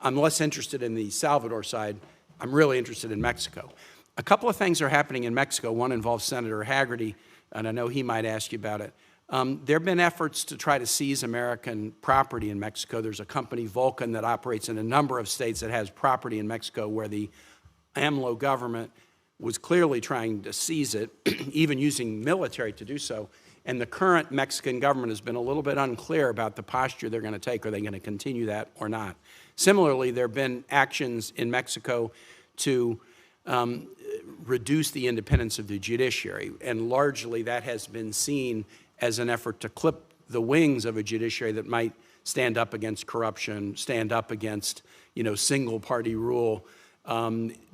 I'm less interested in the Salvador side. I'm really interested in Mexico. A couple of things are happening in Mexico. One involves Senator Hagerty, and I know he might ask you about it. There have been efforts to try to seize American property in Mexico. There's a company, Vulcan, that operates in a number of states that has property in Mexico where the AMLO government was clearly trying to seize it, even using military to do so. And the current Mexican government has been a little bit unclear about the posture they're going to take. Are they going to continue that or not? Similarly, there have been actions in Mexico to reduce the independence of the judiciary, and largely that has been seen as an effort to clip the wings of a judiciary that might stand up against corruption, stand up against, single-party rule,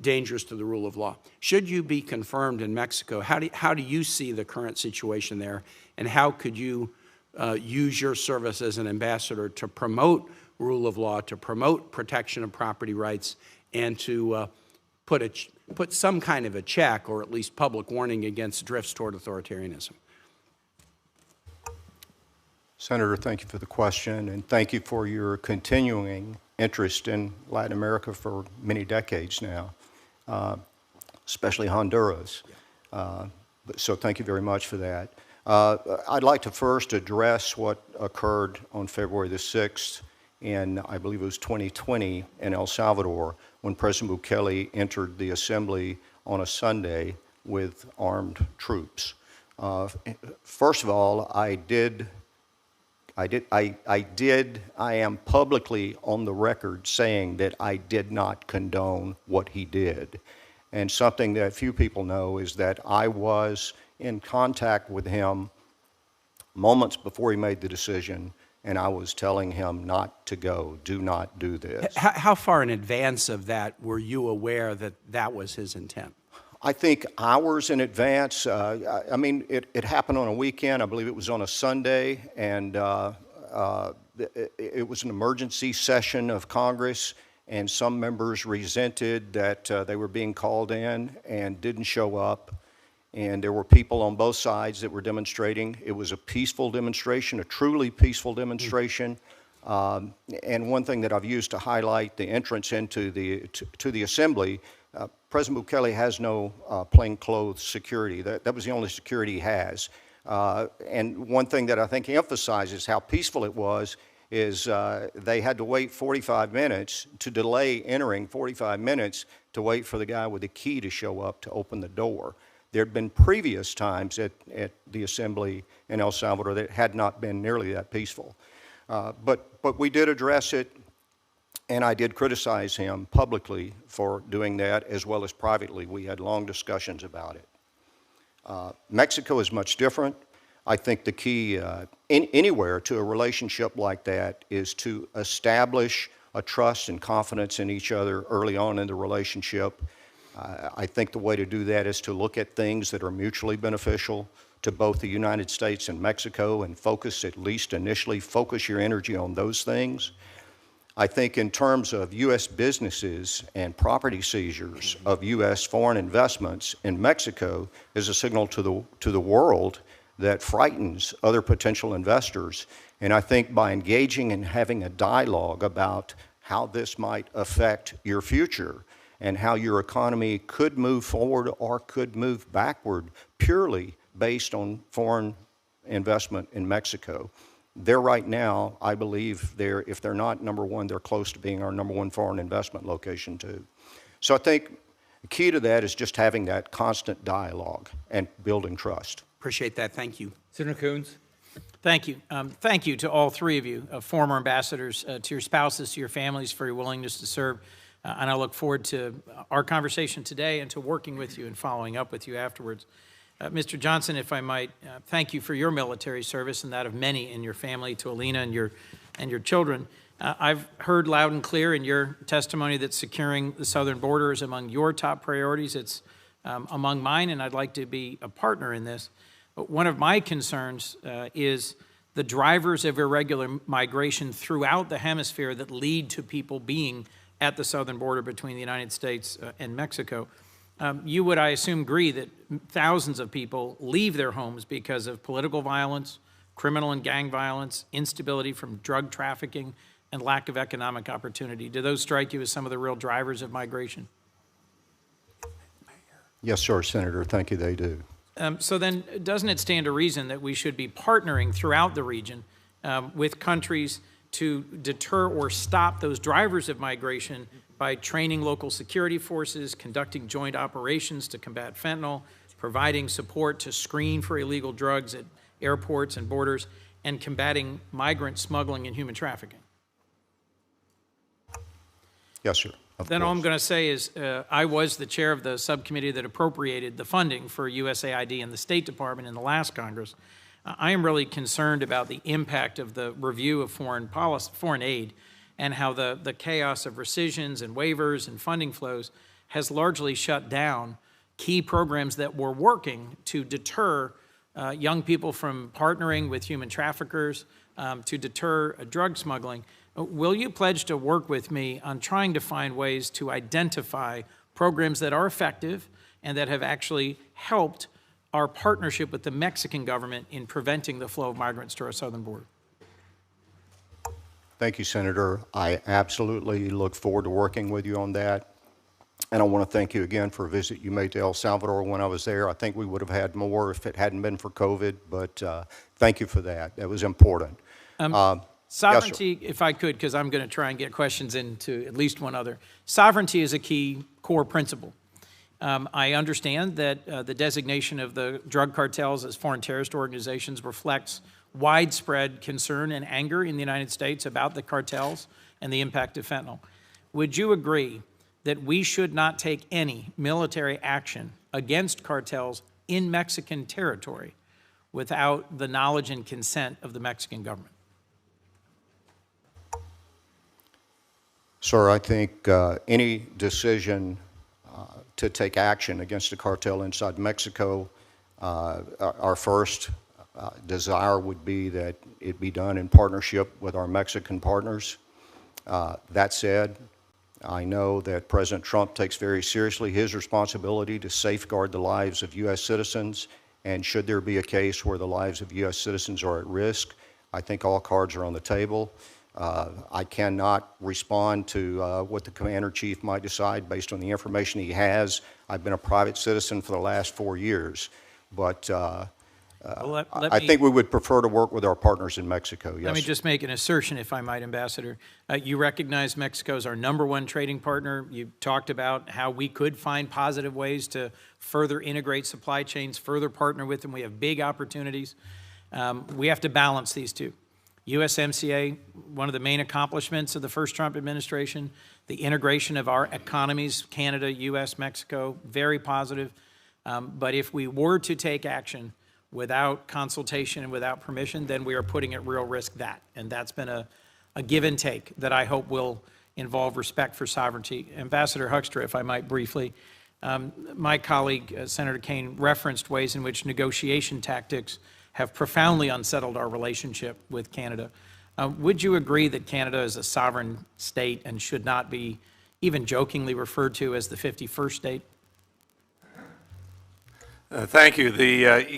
dangerous to the rule of law. Should you be confirmed in Mexico, how do you see the current situation there, and how could you use your service as an ambassador to promote rule of law, to promote protection of property rights, and to put some kind of a check, or at least public warning against drifts toward authoritarianism? Senator, thank you for the question, and thank you for your continuing interest in Latin America for many decades now, especially Honduras. So thank you very much for that. I'd like to first address what occurred on February the 6th in, I believe it was 2020, in El Salvador, when President Bukele entered the assembly on a Sunday with armed troops. First of all, I am publicly on the record saying that I did not condone what he did. And something that few people know is that I was in contact with him moments before he made the decision, and I was telling him not to go, do not do this. How far in advance of that were you aware that that was his intent? I think hours in advance. I mean, it happened on a weekend. I believe it was on a Sunday, and it was an emergency session of Congress, and some members resented that they were being called in and didn't show up. And there were people on both sides that were demonstrating. It was a peaceful demonstration, a truly peaceful demonstration. And one thing that I've used to highlight the entrance into the assembly, President Bukele has no plainclothes security. That was the only security he has. And one thing that I think emphasizes how peaceful it was is they had to wait 45 minutes to delay entering 45 minutes to wait for the guy with the key to show up to open the door. There had been previous times at the assembly in El Salvador that had not been nearly that peaceful. But we did address it, and I did criticize him publicly for doing that, as well as privately. We had long discussions about it. Mexico is much different. I think the key anywhere to a relationship like that is to establish a trust and confidence in each other early on in the relationship. I think the way to do that is to look at things that are mutually beneficial to both the United States and Mexico, and focus, at least initially, focus your energy on those things. I think in terms of U.S. businesses and property seizures of U.S. foreign investments in Mexico is a signal to the world that frightens other potential investors. And I think by engaging and having a dialogue about how this might affect your future and how your economy could move forward or could move backward purely based on foreign investment in Mexico. They're right now, I believe, if they're not number one, they're close to being our number one foreign investment location too. So I think the key to that is just having that constant dialogue and building trust. Appreciate that. Thank you. Senator Coons. Thank you. Thank you to all three of you, former ambassadors, to your spouses, to your families for your willingness to serve. And I look forward to our conversation today and to working with you and following up with you afterwards. Mr. Johnson, if I might, thank you for your military service and that of many in your family, to Alina and your children. I've heard loud and clear in your testimony that securing the southern border is among your top priorities. It's among mine, and I'd like to be a partner in this. But one of my concerns is the drivers of irregular migration throughout the hemisphere that lead to people being at the southern border between the United States and Mexico. You would, I assume, agree that thousands of people leave their homes because of political violence, criminal and gang violence, instability from drug trafficking, and lack of economic opportunity. Do those strike you as some of the real drivers of migration? Yes, sir, Senator. Thank you. They do. So then, doesn't it stand to reason that we should be partnering throughout the region with countries to deter or stop those drivers of migration by training local security forces, conducting joint operations to combat fentanyl, providing support to screen for illegal drugs at airports and borders, and combating migrant smuggling and human trafficking? Yes, sir. Then all I'm going to say is I was the chair of the subcommittee that appropriated the funding for USAID and the State Department in the last Congress. I am really concerned about the impact of the review of foreign aid and how the chaos of rescissions and waivers and funding flows has largely shut down key programs that were working to deter young people from partnering with human traffickers, to deter drug smuggling. Will you pledge to work with me on trying to find ways to identify programs that are effective and that have actually helped our partnership with the Mexican government in preventing the flow of migrants to our southern border? Thank you, Senator. I absolutely look forward to working with you on that. And I want to thank you again for a visit you made to El Salvador when I was there. I think we would have had more if it hadn't been for COVID, but thank you for that. That was important. Sovereignty, yes, if I could, because I'm going to try and get questions into at least one other. Sovereignty is a key core principle. I understand that the designation of the drug cartels as foreign terrorist organizations reflects widespread concern and anger in the United States about the cartels and the impact of fentanyl. Would you agree that we should not take any military action against cartels in Mexican territory without the knowledge and consent of the Mexican government? Sir, I think any decision to take action against a cartel inside Mexico, our first desire would be that it be done in partnership with our Mexican partners. That said, I know that President Trump takes very seriously his responsibility to safeguard the lives of U.S. citizens, and should there be a case where the lives of U.S. citizens are at risk, I think all cards are on the table. I cannot respond to what the Commander-in-Chief might decide based on the information he has. I've been a private citizen for the last 4 years, but I think we would prefer to work with our partners in Mexico. Yes. Let me just make an assertion, if I might, Ambassador. You recognize Mexico as our #1 trading partner. You talked about how we could find positive ways to further integrate supply chains, further partner with them. We have big opportunities. We have to balance these two. USMCA, one of the main accomplishments of the first Trump administration, the integration of our economies, Canada, US, Mexico, very positive. But if we were to take action without consultation and without permission, then we are putting at real risk that. And that's been a give and take that I hope will involve respect for sovereignty. Ambassador Hoekstra, if I might briefly, my colleague, Senator Kaine, referenced ways in which negotiation tactics have profoundly unsettled our relationship with Canada. Would you agree that Canada is a sovereign state and should not be even jokingly referred to as the 51st state? Thank you.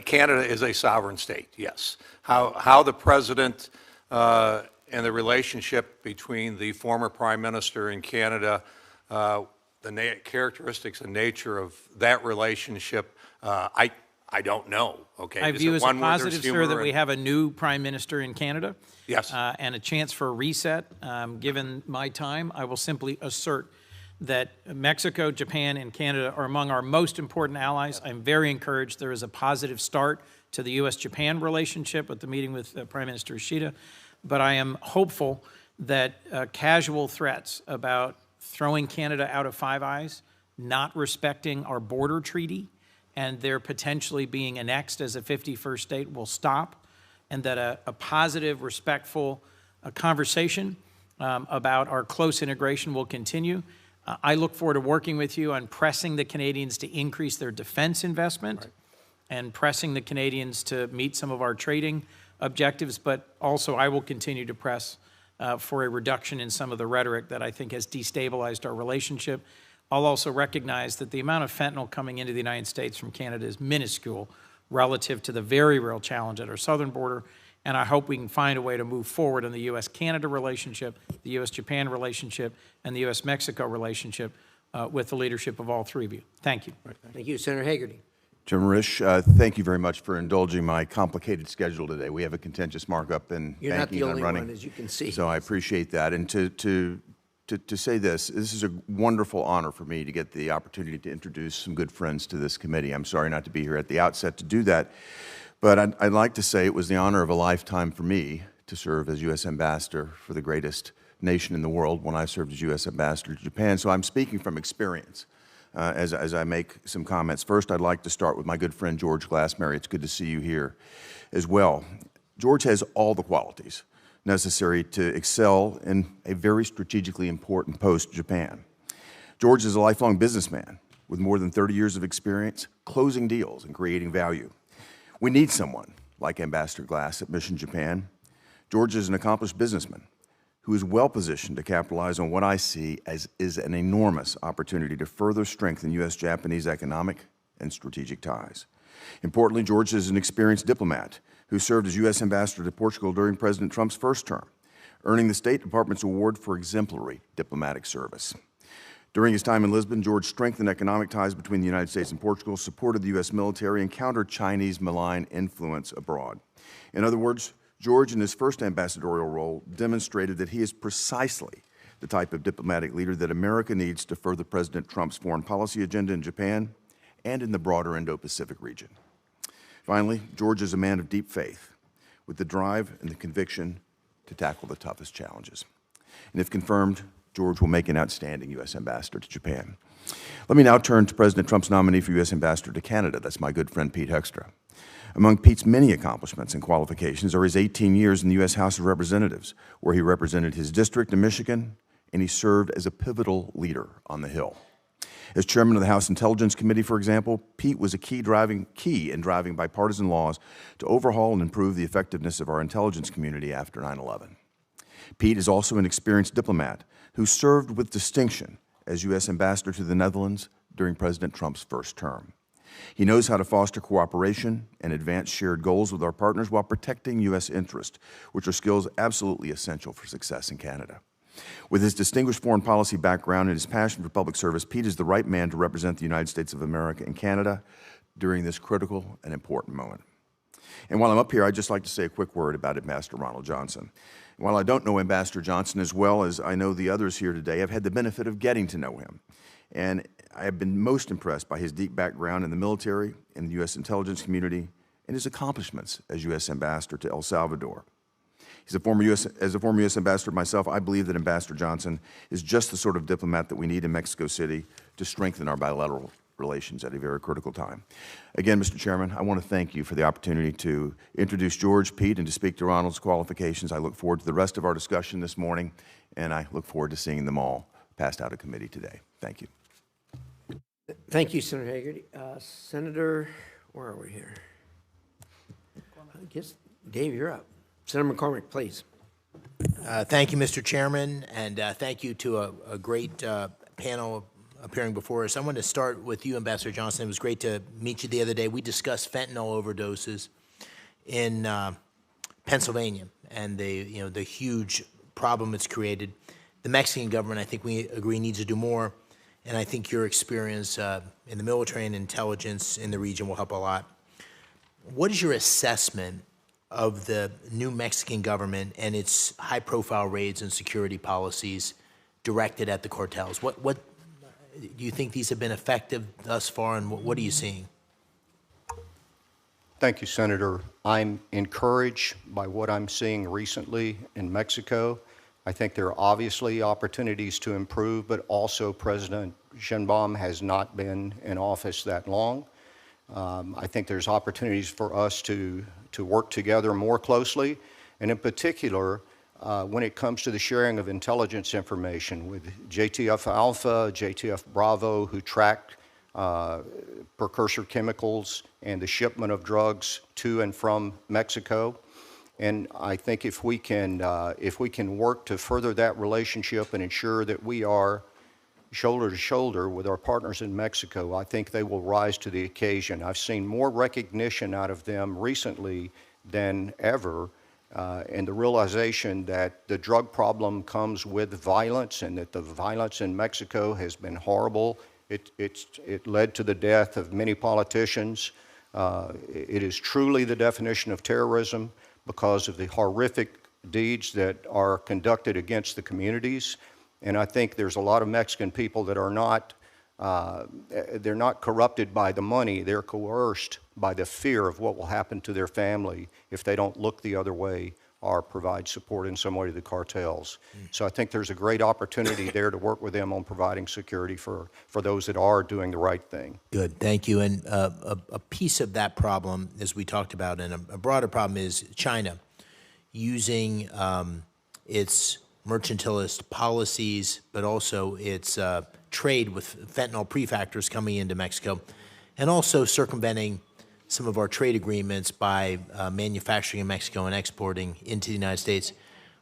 Canada is a sovereign state, yes. How the president and the relationship between the former prime minister in Canada, the characteristics and nature of that relationship, I don't know, okay? I Is view it as a one where there's positive, sir, humor that we and- have a new prime minister in Canada. Yes. And a chance for a reset. Given my time, I will simply assert that Mexico, Japan, and Canada are among our most important allies. I'm very encouraged there is a positive start to the U.S.-Japan relationship with the meeting with Prime Minister Ishida. But I am hopeful that casual threats about throwing Canada out of Five Eyes, not respecting our border treaty, and their potentially being annexed as a 51st state will stop, and that a positive, respectful conversation about our close integration will continue. I look forward to working with you on pressing the Canadians to increase their defense investment and pressing the Canadians to meet some of our trading objectives, but also I will continue to press for a reduction in some of the rhetoric that I think has destabilized our relationship. I'll also recognize that the amount of fentanyl coming into the United States from Canada is minuscule relative to the very real challenge at our southern border, and I hope we can find a way to move forward on the U.S.-Canada relationship, the U.S.-Japan relationship, and the U.S.-Mexico relationship with the leadership of all three of you. Thank you. Thank you, Senator Hagerty. Chairman Risch, thank you very much for indulging my complicated schedule today. We have a contentious markup in You're not the banking and only running. one, as you can see. So I appreciate that. And to say this is a wonderful honor for me to get the opportunity to introduce some good friends to this committee. I'm sorry not to be here at the outset to do that, but I'd like to say it was the honor of a lifetime for me to serve as U.S. Ambassador for the greatest nation in the world when I served as U.S. Ambassador to Japan. So I'm speaking from experience. As I make some comments. First, I'd like to start with my good friend George Glassmary. It's good to see you here as well. George has all the qualities necessary to excel in a very strategically important post Japan. George is a lifelong businessman with more than 30 years of experience closing deals and creating value. We need someone like Ambassador Glass at Mission Japan. George is an accomplished businessman who is well-positioned to capitalize on what I see as is an enormous opportunity to further strengthen U.S.-Japanese economic and strategic ties. Importantly, George is an experienced diplomat who served as U.S. Ambassador to Portugal during President Trump's first term, earning the State Department's award for exemplary diplomatic service. During his time in Lisbon, George strengthened economic ties between the United States and Portugal, supported the U.S. military, and countered Chinese malign influence abroad. In other words, George, in his first ambassadorial role, demonstrated that he is precisely the type of diplomatic leader that America needs to further President Trump's foreign policy agenda in Japan and in the broader Indo-Pacific region. Finally, George is a man of deep faith, with the drive and the conviction to tackle the toughest challenges. And if confirmed, George will make an outstanding U.S. ambassador to Japan. Let me now turn to President Trump's nominee for U.S. ambassador to Canada. That's my good friend Pete Hoekstra. Among Pete's many accomplishments and qualifications are his 18 years in the U.S. House of Representatives, where he represented his district in Michigan, and he served as a pivotal leader on the Hill. As chairman of the House Intelligence Committee, for example, Pete was a key in driving bipartisan laws to overhaul and improve the effectiveness of our intelligence community after 9/11. Pete is also an experienced diplomat who served with distinction as U.S. ambassador to the Netherlands during President Trump's first term. He knows how to foster cooperation and advance shared goals with our partners while protecting U.S. interests, which are skills absolutely essential for success in Canada. With his distinguished foreign policy background and his passion for public service, Pete is the right man to represent the United States of America and Canada during this critical and important moment. And while I'm up here, I'd just like to say a quick word about Ambassador Ronald Johnson. While I don't know Ambassador Johnson as well as I know the others here today, I've had the benefit of getting to know him. And I have been most impressed by his deep background in the military, in the U.S. intelligence community, and his accomplishments as U.S. ambassador to El Salvador. As a former U.S. ambassador myself, I believe that Ambassador Johnson is just the sort of diplomat that we need in Mexico City to strengthen our bilateral relations at a very critical time. Again, Mr. Chairman, I want to thank you for the opportunity to introduce George, Pete, and to speak to Ronald's qualifications. I look forward to the rest of our discussion this morning, and I look forward to seeing them all passed out of committee today. Thank you. Thank you, Senator Hagerty. Senator, where are we here? I guess, Dave, you're up. Senator McCormick, please. Thank you, Mr. Chairman, and thank you to a great panel appearing before us. I want to start with you, Ambassador Johnson. It was great to meet you the other day. We discussed fentanyl overdoses in Pennsylvania and the huge problem it's created. The Mexican government, I think we agree, needs to do more, and I think your experience in the military and intelligence in the region will help a lot. What is your assessment of the new Mexican government and its high-profile raids and security policies directed at the cartels? What do you think these have been effective thus far, and what are you seeing? Thank you, Senator. I'm encouraged by what I'm seeing recently in Mexico. I think there are obviously opportunities to improve, but also President Sheinbaum has not been in office that long. I think there's opportunities for us to work together more closely, and in particular, when it comes to the sharing of intelligence information with JTF Alpha, JTF Bravo, who tracked precursor chemicals and the shipment of drugs to and from Mexico. And I think if we can work to further that relationship and ensure that we are shoulder to shoulder with our partners in Mexico, I think they will rise to the occasion. I've seen more recognition out of them recently than ever, and the realization that the drug problem comes with violence and that the violence in Mexico has been horrible. It led to the death of many politicians. It is truly the definition of terrorism because of the horrific deeds that are conducted against the communities. And I think there's a lot of Mexican people that are not, they're not corrupted by the money, they're coerced by the fear of what will happen to their family if they don't look the other way or provide support in some way to the cartels. So I think there's a great opportunity there to work with them on providing security for those that are doing the right thing. Good, thank you. And a piece of that problem, as we talked about, and a broader problem is China using its mercantilist policies, but also its trade with fentanyl prefactors coming into Mexico, and also circumventing some of our trade agreements by manufacturing in Mexico and exporting into the United States.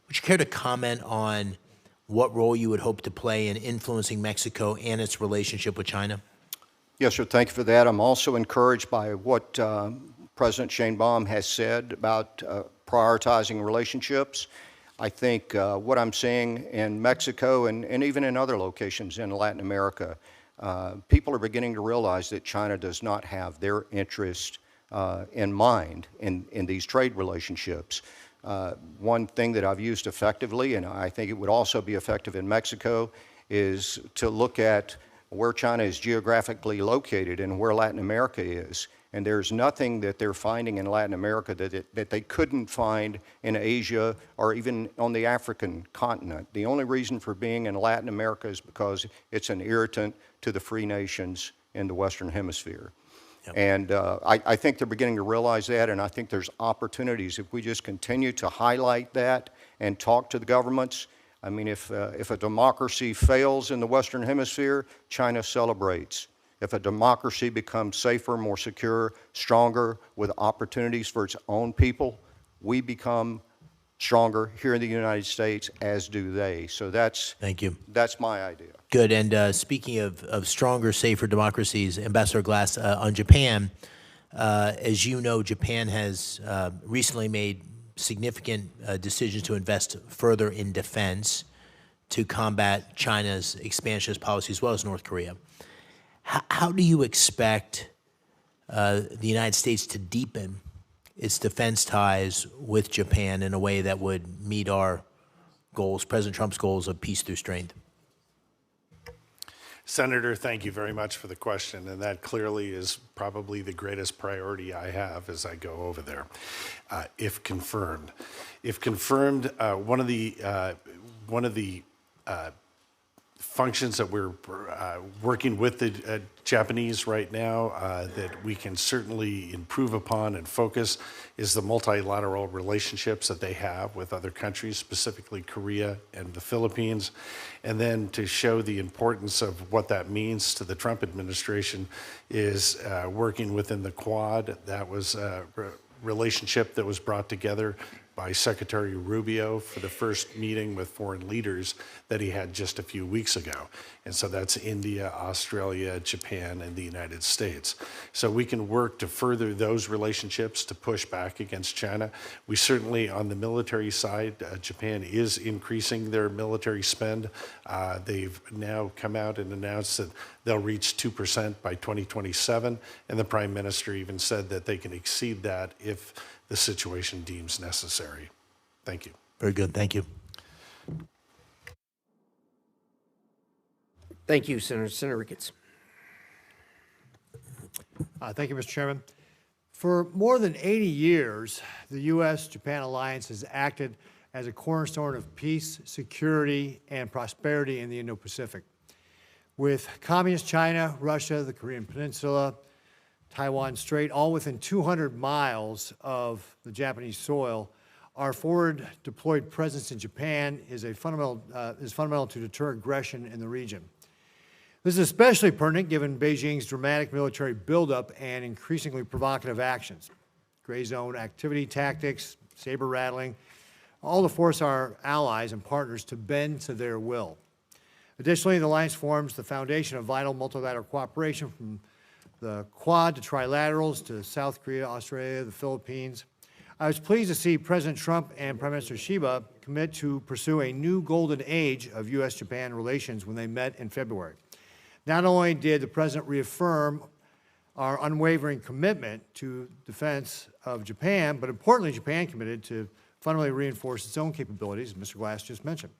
Would you care to comment on what role you would hope to play in influencing Mexico and its relationship with China? Yes, sir. Thank you for that. I'm also encouraged by what President Sheinbaum has said about prioritizing relationships. I think what I'm seeing in Mexico and even in other locations in Latin America, people are beginning to realize that China does not have their interest in mind in these trade relationships. One thing that I've used effectively, and I think it would also be effective in Mexico, is to look at where China is geographically located and where Latin America is. And there's nothing that they're finding in Latin America that they couldn't find in Asia or even on the African continent. The only reason for being in Latin America is because it's an irritant to the free nations in the Western Hemisphere. Yep. And I think they're beginning to realize that, and I think there's opportunities if we just continue to highlight that and talk to the governments. I mean, if a democracy fails in the Western Hemisphere, China celebrates. If a democracy becomes safer, more secure, stronger, with opportunities for its own people, we become stronger here in the United States, as do they. So that's, thank you. That's my idea. Good. And speaking of stronger, safer democracies, Ambassador Glass, on Japan, as you know, Japan has recently made significant decisions to invest further in defense to combat China's expansionist policy, as well as North Korea. How do you expect the United States to deepen its defense ties with Japan in a way that would meet our goals, President Trump's goals of peace through strength? Senator, thank you very much for the question, and that clearly is probably the greatest priority I have as I go over there, if confirmed. If confirmed, one of the functions that we're working with the Japanese right now that we can certainly improve upon and focus is the multilateral relationships that they have with other countries, specifically Korea and the Philippines. And then to show the importance of what that means to the Trump administration is working within the Quad. That was a relationship that was brought together by Secretary Rubio for the first meeting with foreign leaders that he had just a few weeks ago. And so that's India, Australia, Japan, and the United States. So we can work to further those relationships to push back against China. We certainly, on the military side, Japan is increasing their military spend. They've now come out and announced that they'll reach 2% by 2027, and the Prime Minister even said that they can exceed that if the situation deems necessary. Thank you. Very good, thank you. Thank you, Senator. Senator Ricketts. Thank you, Mr. Chairman. For more than 80 years, the U.S.-Japan alliance has acted as a cornerstone of peace, security, and prosperity in the Indo-Pacific. With communist China, Russia, the Korean Peninsula, Taiwan Strait, all within 200 miles of the Japanese soil, our forward deployed presence in Japan is fundamental to deter aggression in the region. This is especially pertinent given Beijing's dramatic military buildup and increasingly provocative actions. Gray zone activity tactics, saber rattling, all to force our allies and partners to bend to their will. Additionally, the alliance forms the foundation of vital multilateral cooperation from the Quad to trilaterals to South Korea, Australia, the Philippines. I was pleased to see President Trump and Prime Minister Shiba commit to pursue a new golden age of U.S.-Japan relations when they met in February. Not only did the President reaffirm our unwavering commitment to defense of Japan, but importantly, Japan committed to fundamentally reinforce its own capabilities, as Mr. Glass just mentioned.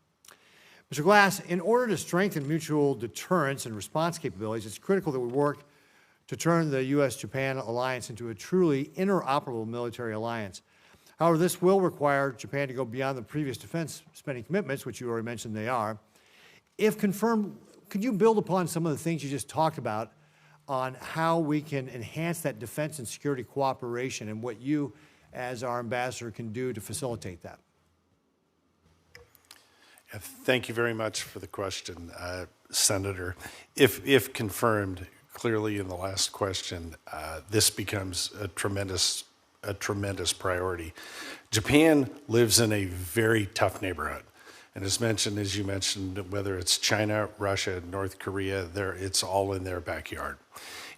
Mr. Glass, in order to strengthen mutual deterrence and response capabilities, it's critical that we work to turn the U.S.-Japan alliance into a truly interoperable military alliance. However, this will require Japan to go beyond the previous defense spending commitments, which you already mentioned they are. If confirmed, could you build upon some of the things you just talked about on how we can enhance that defense and security cooperation and what you, as our ambassador, can do to facilitate that? Thank you very much for the question, Senator. If confirmed, clearly in the last question, this becomes a tremendous priority. Japan lives in a very tough neighborhood. And as you mentioned, whether it's China, Russia, North Korea, it's all in their backyard.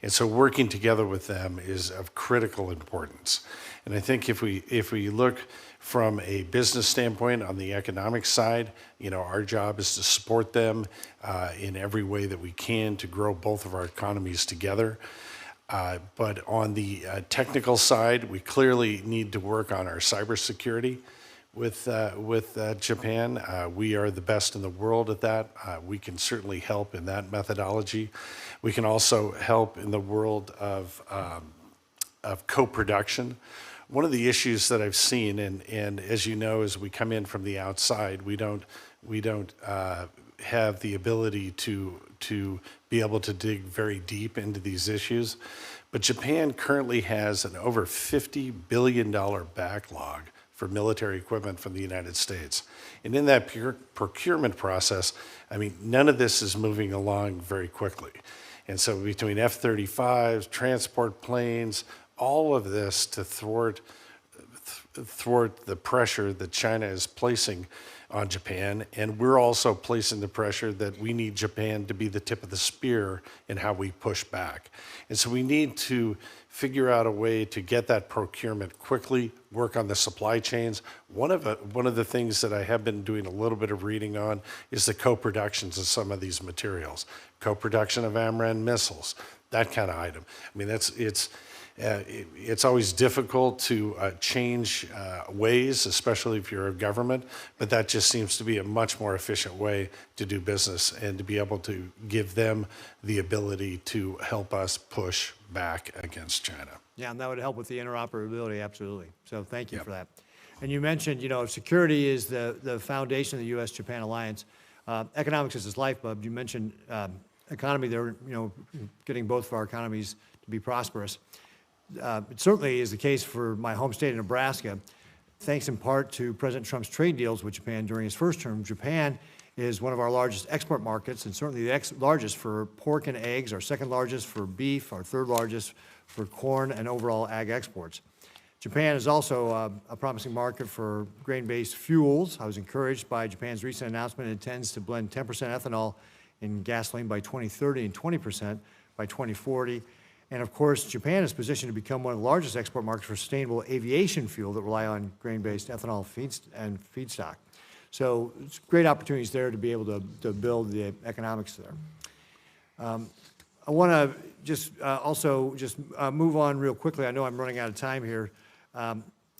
And so working together with them is of critical importance. And I think if we look from a business standpoint on the economic side, our job is to support them in every way that we can to grow both of our economies together. But on the technical side, we clearly need to work on our cybersecurity with Japan. We are the best in the world at that. We can certainly help in that methodology. We can also help in the world of co-production. One of the issues that I've seen, and as you know, as we come in from the outside, we don't have the ability to be able to dig very deep into these issues. But Japan currently has an over $50 billion backlog for military equipment from the United States. And in that procurement process, none of this is moving along very quickly. And so between F-35s, transport planes, all of this to thwart the pressure that China is placing on Japan, and we're also placing the pressure that we need Japan to be the tip of the spear in how we push back. And so we need to figure out a way to get that procurement quickly, work on the supply chains. One of the things that I have been doing a little bit of reading on is the co-productions of some of these materials. Co-production of AMRAAM missiles, that kind of item. It's always difficult to change ways, especially if you're a government, but that just seems to be a much more efficient way to do business and to be able to give them the ability to help us push back against China. Yeah, and that would help with the interoperability, absolutely. So thank you for that. And you mentioned, security is the foundation of the U.S.-Japan alliance. Economics is its lifeblood. You mentioned economy there, getting both of our economies to be prosperous. It certainly is the case for my home state of Nebraska. Thanks in part to President Trump's trade deals with Japan during his first term, Japan is one of our largest export markets and certainly the largest for pork and eggs, our second largest for beef, our third largest for corn and overall ag exports. Japan is also a promising market for grain-based fuels. I was encouraged by Japan's recent announcement it intends to blend 10% ethanol in gasoline by 2030 and 20% by 2040. And of course, Japan is positioned to become one of the largest export markets for sustainable aviation fuel that rely on grain-based ethanol and feedstock. So it's great opportunities there to be able to build the economics there. I want to just also move on real quickly. I know I'm running out of time here.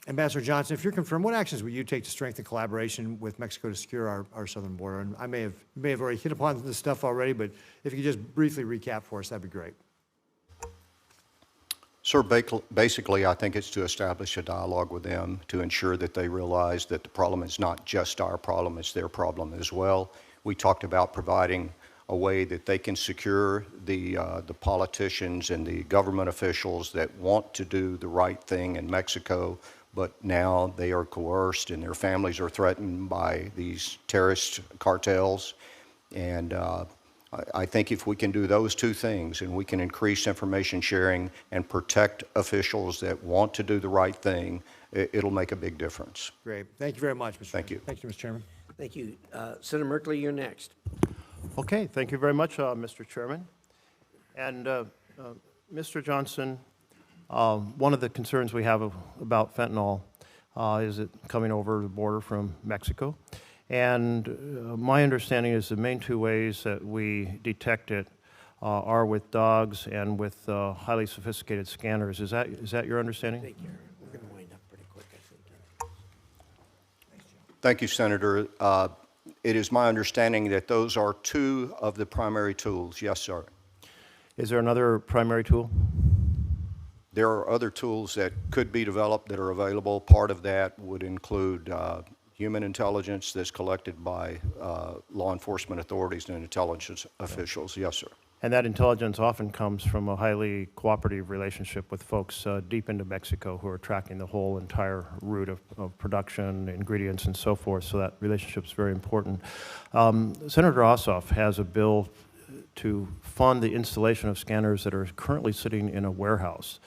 Ambassador Johnson, if you're confirmed, what actions will you take to strengthen collaboration with Mexico to secure our southern border? And I may have already hit upon this stuff already, but if you could just briefly recap for us, that'd be great. Sir, basically, I think it's to establish a dialogue with them to ensure that they realize that the problem is not just our problem, it's their problem as well. We talked about providing a way that they can secure the politicians and the government officials that want to do the right thing in Mexico, but now they are coerced and their families are threatened by these terrorist cartels. And I think if we can do those two things and we can increase information sharing and protect officials that want to do the right thing, it'll make a big difference. Great. Thank you very much, Mr. Thank you. Thank you, Mr. Chairman. Thank you. Senator Merkley, you're next. Okay, thank you very much, Mr. Chairman. And Mr. Johnson, one of the concerns we have about fentanyl is it coming over the border from Mexico. And my understanding is the main two ways that we detect it are with dogs and with highly sophisticated scanners. Is that your understanding? Thank you. We're going to wind up pretty quick, I think. Thank you, Senator. It is my understanding that those are two of the primary tools. Yes, sir. Is there another primary tool? There are other tools that could be developed that are available. Part of that would include human intelligence that's collected by law enforcement authorities and intelligence officials. Yes, sir. And that intelligence often comes from a highly cooperative relationship with folks deep into Mexico who are tracking the whole entire route of production, ingredients, and so forth, so that relationship is very important. Senator Ossoff has a bill to fund the installation of scanners that are currently sitting in a warehouse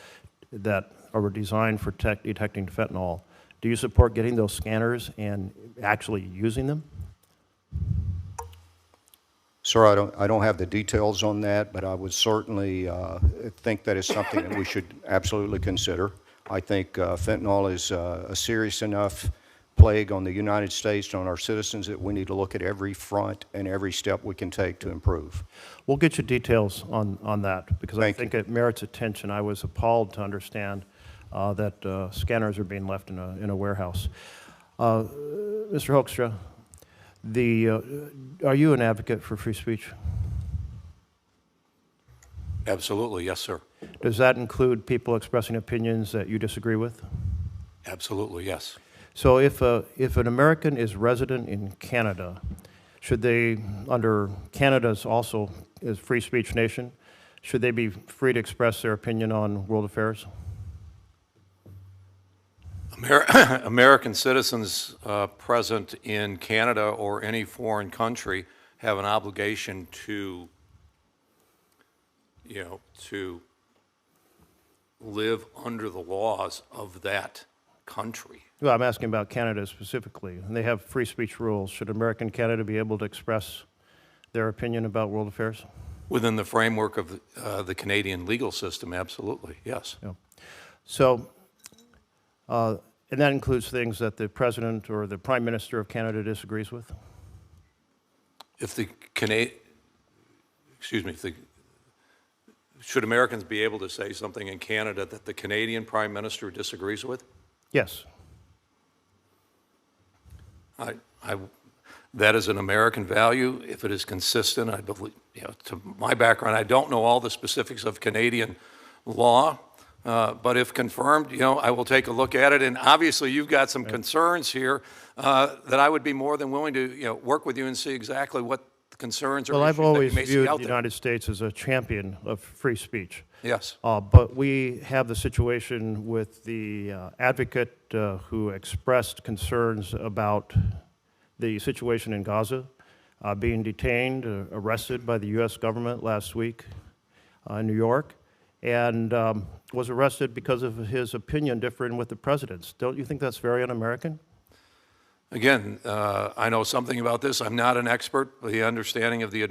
that are designed for detecting fentanyl. Do you support getting those scanners and actually using them? Sir, I don't have the details on that, but I would certainly think that is something that we should absolutely consider. I think fentanyl is a serious enough plague on the United States, on our citizens, that we need to look at every front and every step we can take to improve. We'll get you details on that, because I think it merits attention. I was appalled to understand that scanners are being left in a warehouse. Mr. Hoekstra, are you an advocate for free speech? Absolutely, yes, sir. Does that include people expressing opinions that you disagree with? Absolutely, yes. So if an American is resident in Canada, should they, under Canada's also is free speech nation, should they be free to express their opinion on world affairs? American citizens present in Canada or any foreign country have an obligation to, to live under the laws of that country. Well, I'm asking about Canada specifically, and they have free speech rules. Should American Canada be able to express their opinion about world affairs? Within the framework of the Canadian legal system, absolutely, yes. Yeah. So, and that includes things that the President or the Prime Minister of Canada disagrees with? If the should Americans be able to say something in Canada that the Canadian Prime Minister disagrees with? Yes. That is an American value. If it is consistent, I believe, to my background, I don't know all the specifics of Canadian law, but if confirmed, I will take a look at it. And obviously, you've got some concerns here that I would be more than willing to, work with you and see exactly what the concerns or well, issues I've always that you may see viewed out the there. United States as a champion of free speech. Yes. But we have the situation with the advocate who expressed concerns about the situation in Gaza, being detained, arrested by the U.S. government last week in New York, and was arrested because of his opinion differing with the president's. Don't you think that's very un-American? Again, I know something about this. I'm not an expert, but the understanding of the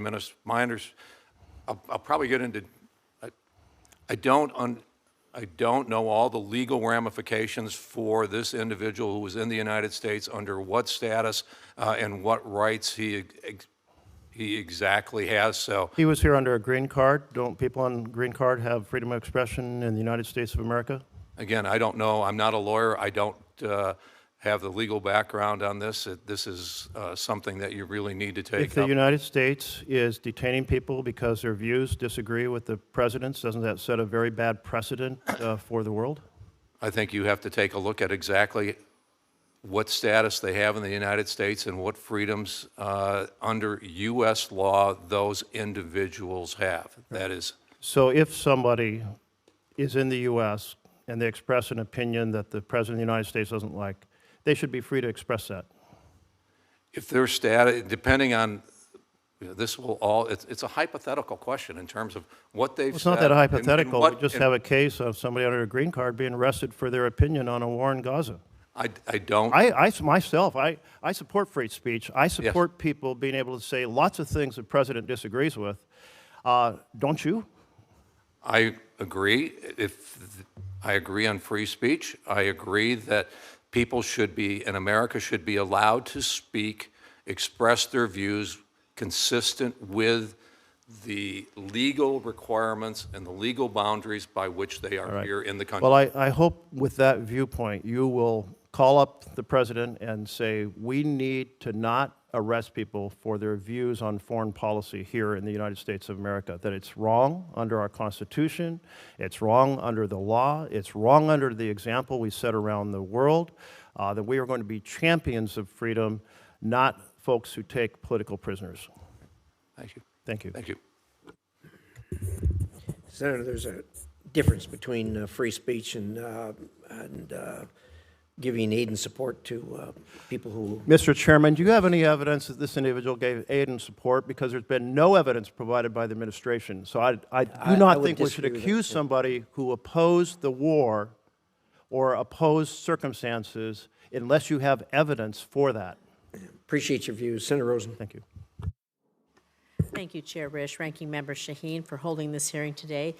I'll probably get into, I don't know all the legal ramifications for this individual who was in the United States, under what status and what rights he exactly has, so. He was here under a green card. Don't people on green card have freedom of expression in the United States of America? Again, I don't know. I'm not a lawyer. I don't have the legal background on this. This is something that you really need to take If the up. United States is detaining people because their views disagree with the president's, doesn't that set a very bad precedent for the world? I think you have to take a look at exactly what status they have in the United States and what freedoms under U.S. law those individuals have. That is. So if somebody is in the U.S. and they express an opinion that the President of the United States doesn't like, they should be free to express that. If their status, depending on, this will all, it's a hypothetical question in terms of what they've It's said. not that and hypothetical. what- We just have a case of somebody under a green card being arrested for their opinion on a war in Gaza. I don't. Myself, I support free speech. I support people being able to say lots of things the president disagrees with. Don't you? I agree. I agree on free speech. I agree that people should be, in America, should be allowed to speak, express their views consistent with the legal requirements and the legal boundaries by which they are here in the country. Well, I hope with that viewpoint you will call up the president and say, we need to not arrest people for their views on foreign policy here in the United States of America, that it's wrong under our Constitution, it's wrong under the law, it's wrong under the example we set around the world, that we are going to be champions of freedom, not folks who take political prisoners. Thank you. Thank you. Thank you. Senator, there's a difference between free speech and giving aid and support to people who... Mr. Chairman, do you have any evidence that this individual gave aid and support? Because there's been no evidence provided by the administration. So I do not would think we should disagree with accuse that. somebody who opposed the war or opposed circumstances unless you have evidence for that. Appreciate your views. Senator Rosen. Thank you. Thank you, Chair Risch, Ranking Member Shaheen, for holding this hearing today.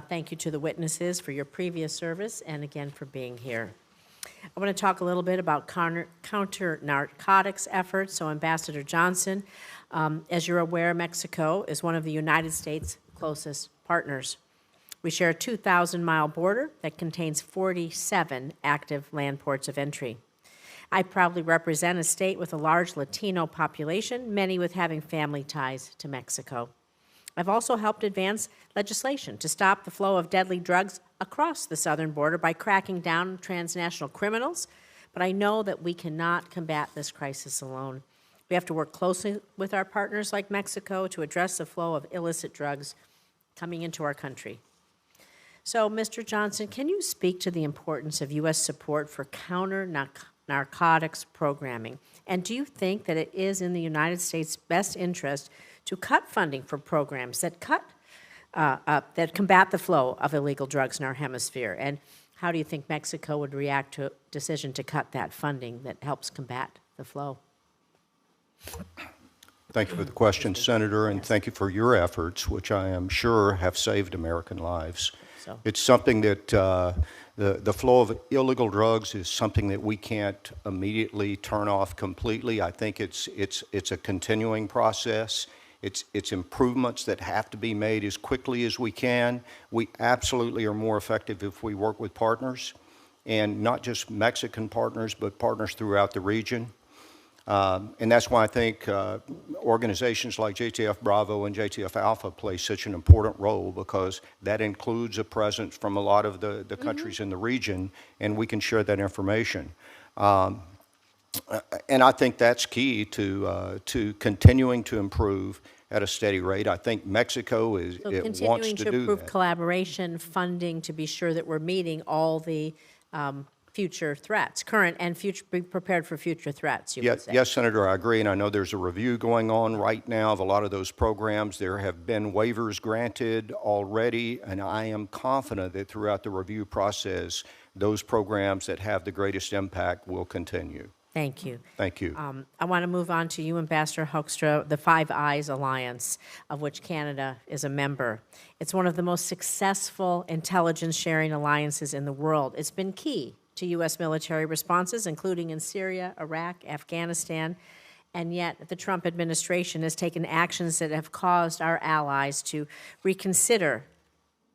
Thank you to the witnesses for your previous service and again for being here. I want to talk a little bit about counter-narcotics efforts. So, Ambassador Johnson, as you're aware, Mexico is one of the United States' closest partners. We share a 2,000-mile border that contains 47 active land ports of entry. I proudly represent a state with a large Latino population, many with having family ties to Mexico. I've also helped advance legislation to stop the flow of deadly drugs across the southern border by cracking down on transnational criminals, but I know that we cannot combat this crisis alone. We have to work closely with our partners like Mexico to address the flow of illicit drugs coming into our country. So, Mr. Johnson, can you speak to the importance of U.S. support for counter-narcotics programming? And do you think that it is in the United States' best interest to cut funding for programs that that combat the flow of illegal drugs in our hemisphere? And how do you think Mexico would react to a decision to cut that funding that helps combat the flow? Thank you for the question, Senator, and thank you for your efforts, which I am sure have saved American lives. It's something that the flow of illegal drugs is something that we can't immediately turn off completely. I think it's a continuing process. It's improvements that have to be made as quickly as we can. We absolutely are more effective if we work with partners, and not just Mexican partners, but partners throughout the region. And that's why I think organizations like JTF Bravo and JTF Alpha play such an important role, because that includes a presence from a lot of the countries in the region, and we can share that information. And I think that's key to continuing to improve at a steady rate. I think Mexico wants to do that. Continuing to improve collaboration, funding, to be sure that we're meeting all the future threats, current and future, be prepared for future threats, you would say. Yes, Senator, I agree, and I know there's a review going on right now of a lot of those programs. There have been waivers granted already, and I am confident that throughout the review process, those programs that have the greatest impact will continue. Thank you. Thank you. I want to move on to you, Ambassador Hoekstra, the Five Eyes Alliance, of which Canada is a member. It's one of the most successful intelligence sharing alliances in the world. It's been key to U.S. military responses, including in Syria, Iraq, Afghanistan, and yet the Trump administration has taken actions that have caused our allies to reconsider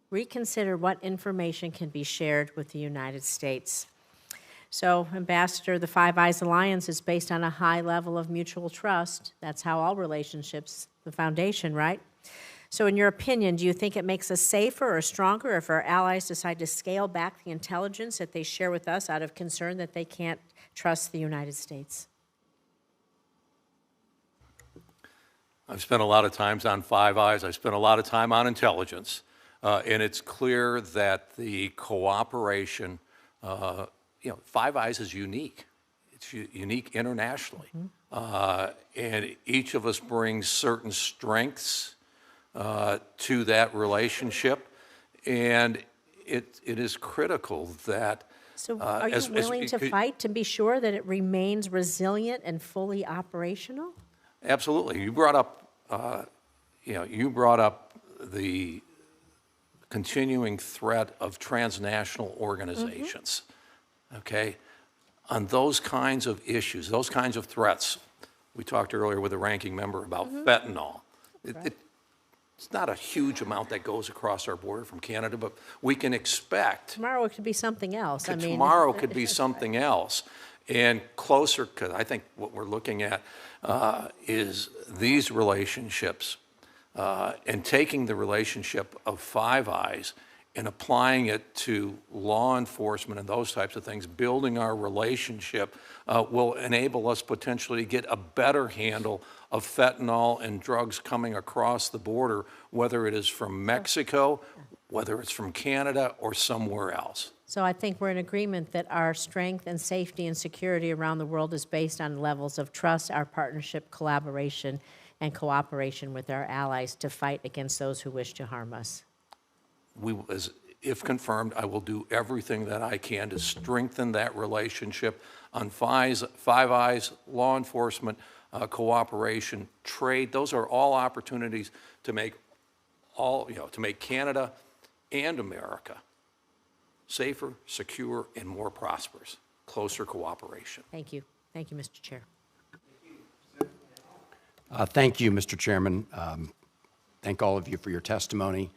what information can be shared with the United States. So, Ambassador, the Five Eyes Alliance is based on a high level of mutual trust. That's how all relationships, the foundation, right? So in your opinion, do you think it makes us safer or stronger if our allies decide to scale back the intelligence that they share with us out of concern that they can't trust the United States? I've spent a lot of times on Five Eyes. I've spent a lot of time on intelligence. And it's clear that the cooperation, Five Eyes is unique. It's unique internationally. And each of us brings certain strengths to that relationship. And it is critical that... So are you willing to fight to be sure that it remains resilient and fully operational? Absolutely. You brought up, the continuing threat of transnational organizations, okay? On those kinds of issues, those kinds of threats, we talked earlier with the ranking member about fentanyl. It's not a huge amount that goes across our border from Canada, but we can expect... Tomorrow it could be something else. Tomorrow could be something else. And closer, because I think what we're looking at is these relationships and taking the relationship of Five Eyes and applying it to law enforcement and those types of things, building our relationship will enable us potentially to get a better handle of fentanyl and drugs coming across the border, whether it is from Mexico, whether it's from Canada, or somewhere else. So I think we're in agreement that our strength and safety and security around the world is based on levels of trust, our partnership, collaboration, and cooperation with our allies to fight against those who wish to harm us. If confirmed, I will do everything that I can to strengthen that relationship on Five Eyes, law enforcement, cooperation, trade. Those are all opportunities to make Canada and America safer, secure, and more prosperous. Closer cooperation. Thank you. Thank you, Mr. Chair. Thank you, Mr. Chairman. Thank all of you for your testimony.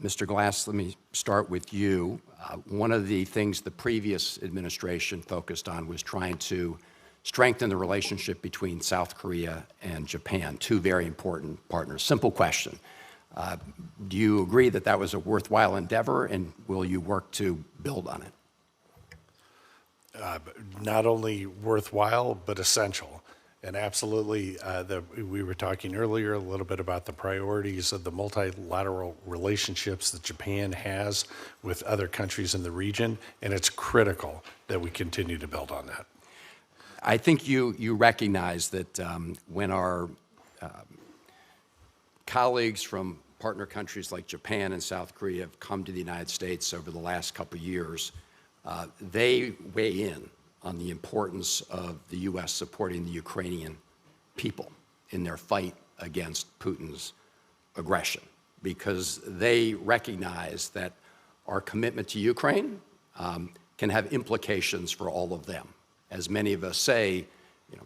Mr. Glass, let me start with you. One of the things the previous administration focused on was trying to strengthen the relationship between South Korea and Japan, two very important partners. Simple question. Do you agree that that was a worthwhile endeavor, and will you work to build on it? Not only worthwhile, but essential. And absolutely, we were talking earlier a little bit about the priorities of the multilateral relationships that Japan has with other countries in the region, and it's critical that we continue to build on that. I think you recognize that when our colleagues from partner countries like Japan and South Korea have come to the United States over the last couple of years, they weigh in on the importance of the U.S. supporting the Ukrainian people in their fight against Putin's aggression, because they recognize that our commitment to Ukraine can have implications for all of them. As many of us say,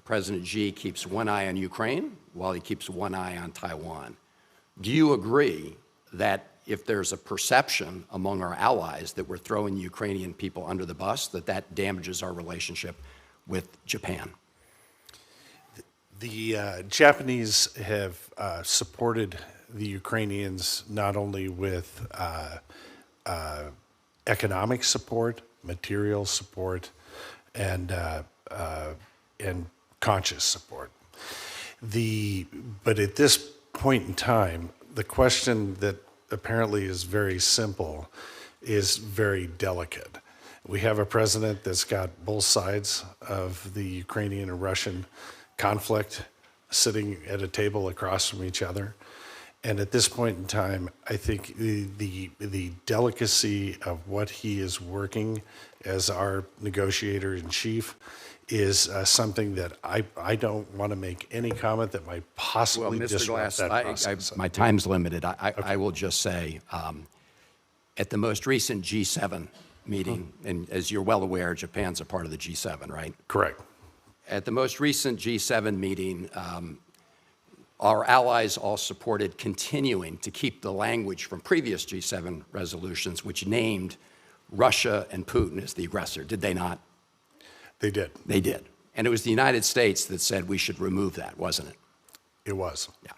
President Xi keeps one eye on Ukraine while he keeps one eye on Taiwan. Do you agree that if there's a perception among our allies that we're throwing the Ukrainian people under the bus, that damages our relationship with Japan? The Japanese have supported the Ukrainians not only with economic support, material support, and conscious support. But at this point in time, the question that apparently is very simple is very delicate. We have a president that's got both sides of the Ukrainian and Russian conflict sitting at a table across from each other. And at this point in time, I think the delicacy of what he is working as our negotiator in chief is something that I don't want to make any comment that might possibly Mr. disrupt Glass, that process. my time's limited. I will just say, at the most recent G7 meeting, and as you're well aware, Japan's a part of the G7, right? Correct. At the most recent G7 meeting, our allies all supported continuing to keep the language from previous G7 resolutions, which named Russia and Putin as the aggressor. Did they not? They did. They did. And it was the United States that said we should remove that, wasn't it? It was. Yeah.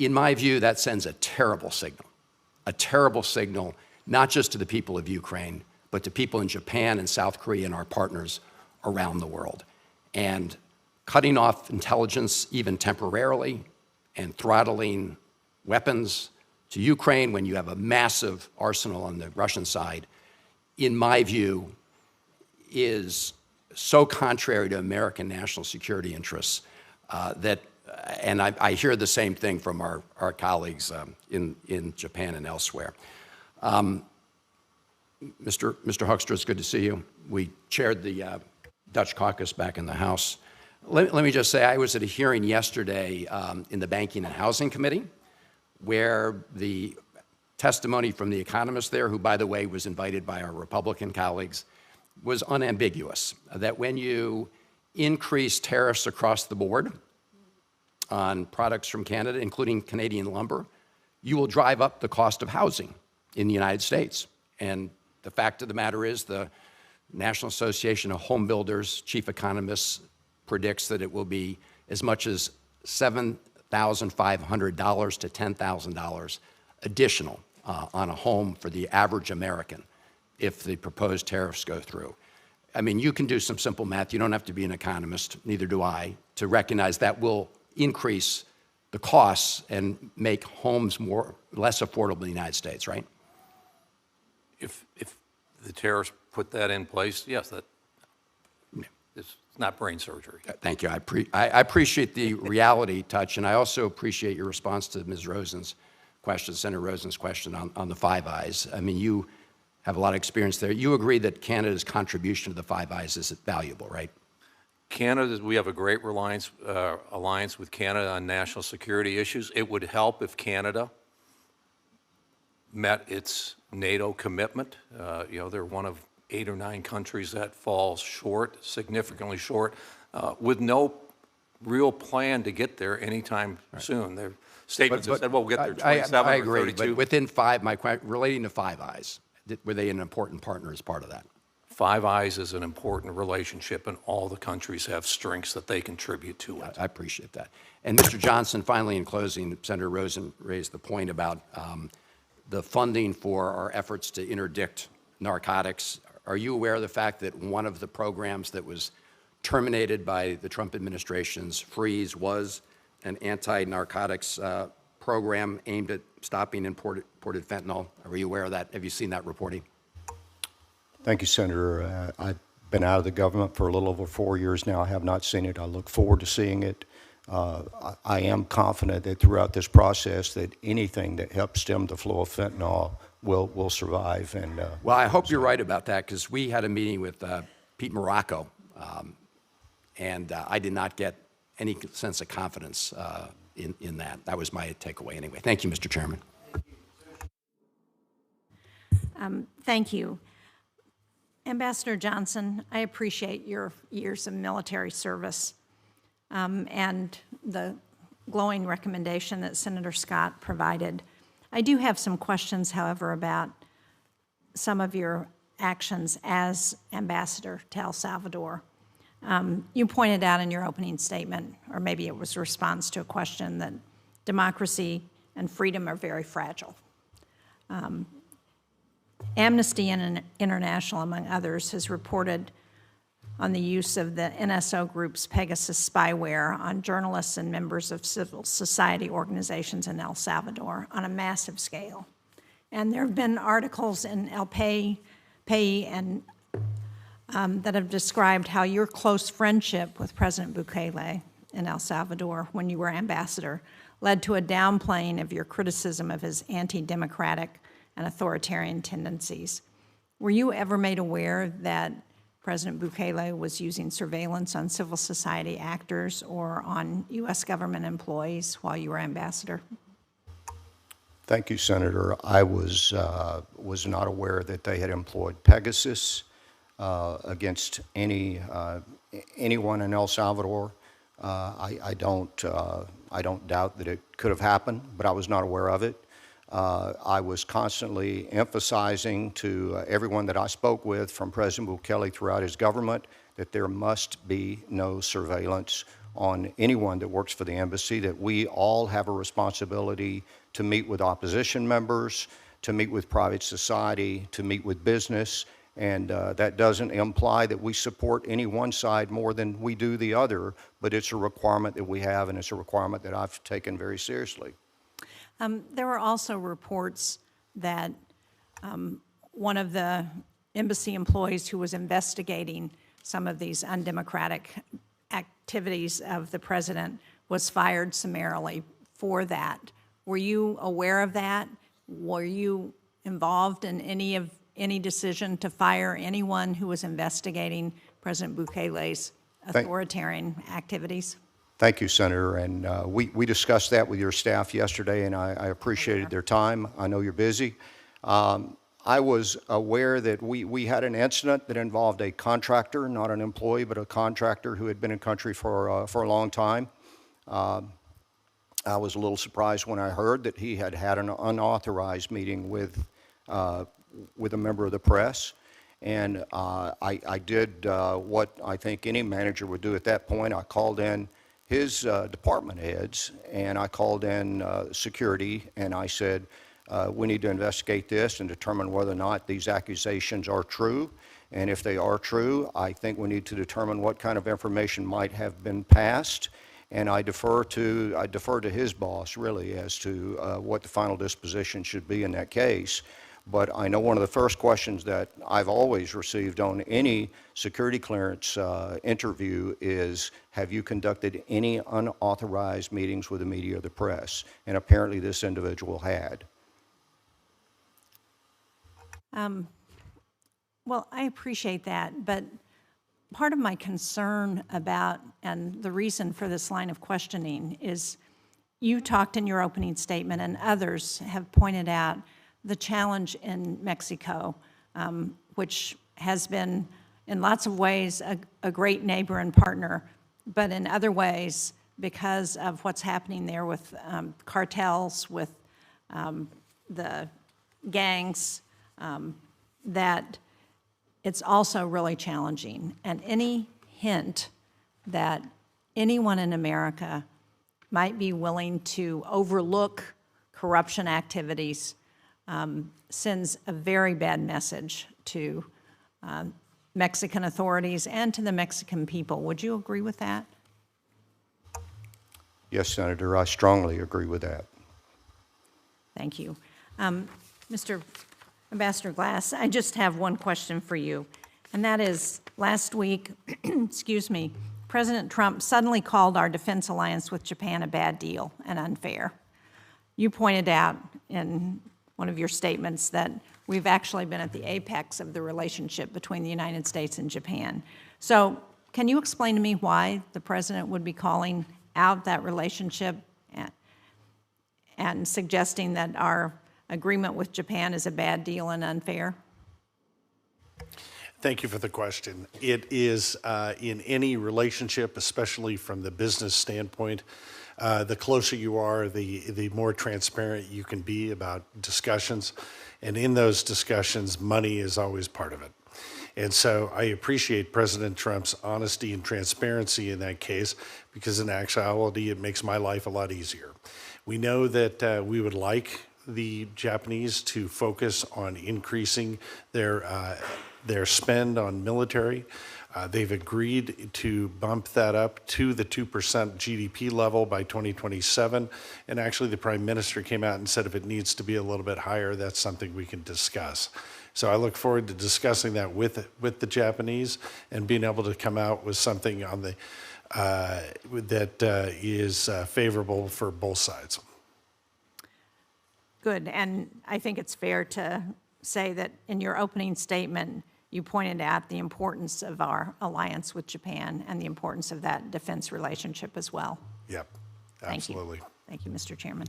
In my view, that sends a terrible signal, not just to the people of Ukraine, but to people in Japan and South Korea and our partners around the world. And cutting off intelligence, even temporarily, and throttling weapons to Ukraine when you have a massive arsenal on the Russian side, in my view, is so contrary to American national security interests and I hear the same thing from our colleagues in Japan and elsewhere. Mr. Hoekstra, it's good to see you. We chaired the Dutch caucus back in the House. Let me just say, I was at a hearing yesterday in the Banking and Housing Committee where the testimony from the economist there, who, by the way, was invited by our Republican colleagues, was unambiguous, that when you increase tariffs across the board on products from Canada, including Canadian lumber, you will drive up the cost of housing in the United States. And the fact of the matter is the National Association of Home Builders chief economist predicts that it will be as much as $7,500 to $10,000 additional on a home for the average American if the proposed tariffs go through. I mean, you can do some simple math. You don't have to be an economist, neither do I, to recognize that will increase the costs and make homes less affordable in the United States, right? If the tariffs put that in place, yes, it's not brain surgery. Thank you. I appreciate the reality touch, and I also appreciate your response to Ms. Rosen's question, Senator Rosen's question on the Five Eyes. I mean, you have a lot of experience there. You agree that Canada's contribution to the Five Eyes is valuable, right? Canada, we have a great alliance with Canada on national security issues. It would help if Canada met its NATO commitment. They're one of 8 or 9 countries that falls short, significantly short, with no real plan to get there anytime soon. Their statements have said, well, we'll get there 27 I or agree, 32. but within relating to Five Eyes, were they an important partner as part of that? Five Eyes is an important relationship, and all the countries have strengths that they contribute to it. I appreciate that. And Mr. Johnson, finally in closing, Senator Rosen raised the point about the funding for our efforts to interdict narcotics. Are you aware of the fact that one of the programs that was terminated by the Trump administration's freeze was an anti-narcotics program aimed at stopping imported fentanyl? Are you aware of that? Have you seen that reporting? Thank you, Senator. I've been out of the government for a little over 4 years now. I have not seen it. I look forward to seeing it. I am confident that throughout this process that anything that helps stem the flow of fentanyl will survive. And well, I hope you're right about that, because we had a meeting with Pete Morocco, and I did not get any sense of confidence in that. That was my takeaway anyway. Thank you, Mr. Chairman. Thank you. Ambassador Johnson, I appreciate your years of military service and the glowing recommendation that Senator Scott provided. I do have some questions, however, about some of your actions as ambassador to El Salvador. You pointed out in your opening statement, or maybe it was a response to a question, that democracy and freedom are very fragile. Amnesty International, among others, has reported on the use of the NSO group's Pegasus spyware on journalists and members of civil society organizations in El Salvador on a massive scale. And there have been articles in El País and that have described how your close friendship with President Bukele in El Salvador when you were ambassador led to a downplaying of your criticism of his anti-democratic and authoritarian tendencies. Were you ever made aware that President Bukele was using surveillance on civil society actors or on U.S. government employees while you were ambassador? Thank you, Senator. I was not aware that they had employed Pegasus against anyone in El Salvador. I don't doubt that it could have happened, but I was not aware of it. I was constantly emphasizing to everyone that I spoke with from President Bukele throughout his government that there must be no surveillance on anyone that works for the embassy, that we all have a responsibility to meet with opposition members, to meet with private society, to meet with business, and that doesn't imply that we support any one side more than we do the other, but it's a requirement that we have, and it's a requirement that I've taken very seriously. There were also reports that one of the embassy employees who was investigating some of these undemocratic activities of the president was fired summarily for that. Were you aware of that? Were you involved in any decision to fire anyone who was investigating President Bukele's authoritarian activities? Thank you, Senator, and we discussed that with your staff yesterday, and I appreciated their time. I know you're busy. I was aware that we had an incident that involved a contractor, not an employee, but a contractor who had been in country for a long time. I was a little surprised when I heard that he had had an unauthorized meeting with a member of the press. And I did what I think any manager would do at that point. I called in his department heads, and I called in security, and I said, we need to investigate this and determine whether or not these accusations are true. And if they are true, I think we need to determine what kind of information might have been passed. And I defer to his boss, really, as to what the final disposition should be in that case. But I know one of the first questions that I've always received on any security clearance interview is, have you conducted any unauthorized meetings with the media or the press? And apparently this individual had. Well, I appreciate that, but part of my concern about, and the reason for this line of questioning, is you talked in your opening statement, and others have pointed out the challenge in Mexico, which has been in lots of ways a great neighbor and partner, but in other ways, because of what's happening there with cartels, with the gangs, that it's also really challenging. And any hint that anyone in America might be willing to overlook corruption activities sends a very bad message to Mexican authorities and to the Mexican people. Would you agree with that? Yes, Senator, I strongly agree with that. Thank you. Mr. Ambassador Glass, I just have one question for you, and that is, last week, excuse me, President Trump suddenly called our defense alliance with Japan a bad deal and unfair. You pointed out in one of your statements that we've actually been at the apex of the relationship between the United States and Japan. So can you explain to me why the president would be calling out that relationship and suggesting that our agreement with Japan is a bad deal and unfair? Thank you for the question. It is in any relationship, especially from the business standpoint, the closer you are, the more transparent you can be about discussions. And in those discussions, money is always part of it. And so I appreciate President Trump's honesty and transparency in that case, because in actuality, it makes my life a lot easier. We know that we would like the Japanese to focus on increasing their spend on military. They've agreed to bump that up to the 2% GDP level by 2027. And actually, the Prime Minister came out and said if it needs to be a little bit higher, that's something we can discuss. So I look forward to discussing that with the Japanese and being able to come out with something on the that is favorable for both sides. Good, and I think it's fair to say that in your opening statement, you pointed out the importance of our alliance with Japan and the importance of that defense relationship as well. Yep, absolutely. Thank you, Mr. Chairman.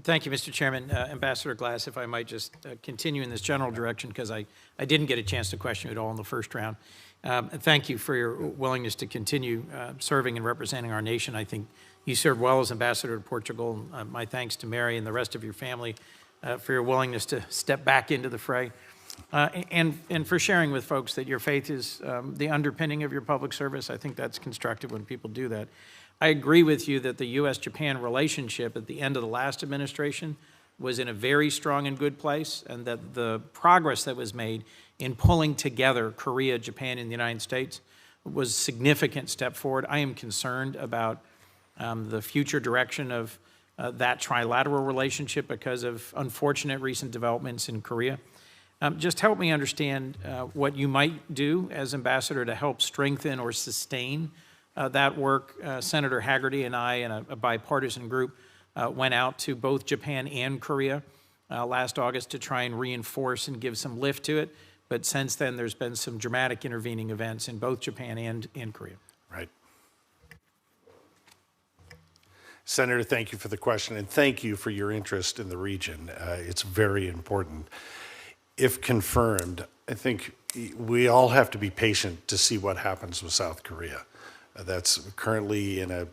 Thank you, Mr. Chairman. Ambassador Glass, if I might just continue in this general direction, because I didn't get a chance to question you at all in the first round. And thank you for your willingness to continue serving and representing our nation. I think you served well as ambassador to Portugal. My thanks to Mary and the rest of your family for your willingness to step back into the fray. And for sharing with folks that your faith is the underpinning of your public service. I think that's constructive when people do that. I agree with you that the U.S.-Japan relationship at the end of the last administration was in a very strong and good place, and that the progress that was made in pulling together Korea, Japan, and the United States was a significant step forward. I am concerned about the future direction of that trilateral relationship because of unfortunate recent developments in Korea. Just help me understand what you might do as ambassador to help strengthen or sustain that work. Senator Hagerty and I and a bipartisan group went out to both Japan and Korea last August to try and reinforce and give some lift to it. But since then, there's been some dramatic intervening events in both Japan and in Korea. Right. Senator, thank you for the question, and thank you for your interest in the region. It's very important. If confirmed, I think we all have to be patient to see what happens with South Korea. That's currently in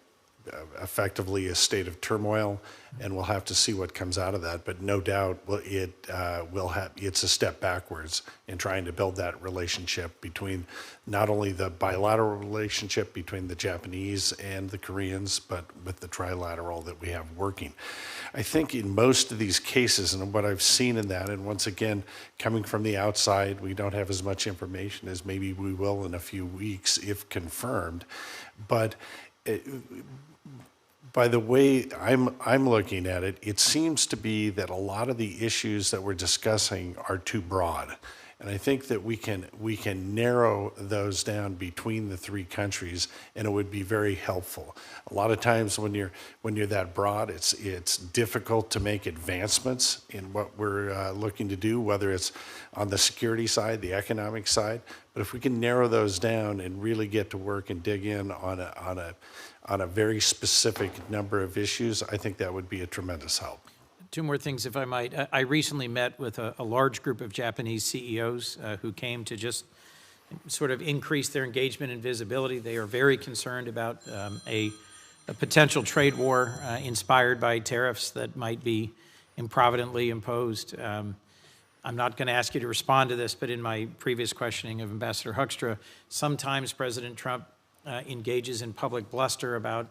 effectively a state of turmoil, and we'll have to see what comes out of that. But no doubt, it's a step backwards in trying to build that relationship between not only the bilateral relationship between the Japanese and the Koreans, but with the trilateral that we have working. I think in most of these cases, and what I've seen in that, and once again, coming from the outside, we don't have as much information as maybe we will in a few weeks if confirmed, but by the way I'm looking at it, it seems to be that a lot of the issues that we're discussing are too broad. And I think that we can narrow those down between the three countries, and it would be very helpful. A lot of times when you're that broad, it's difficult to make advancements in what we're looking to do, whether it's on the security side, the economic side. But if we can narrow those down and really get to work and dig in on a very specific number of issues, I think that would be a tremendous help. Two more things, if I might. I recently met with a large group of Japanese CEOs who came to just sort of increase their engagement and visibility. They are very concerned about a potential trade war inspired by tariffs that might be improvidently imposed. I'm not going to ask you to respond to this, but in my previous questioning of Ambassador Hoekstra, sometimes President Trump engages in public bluster about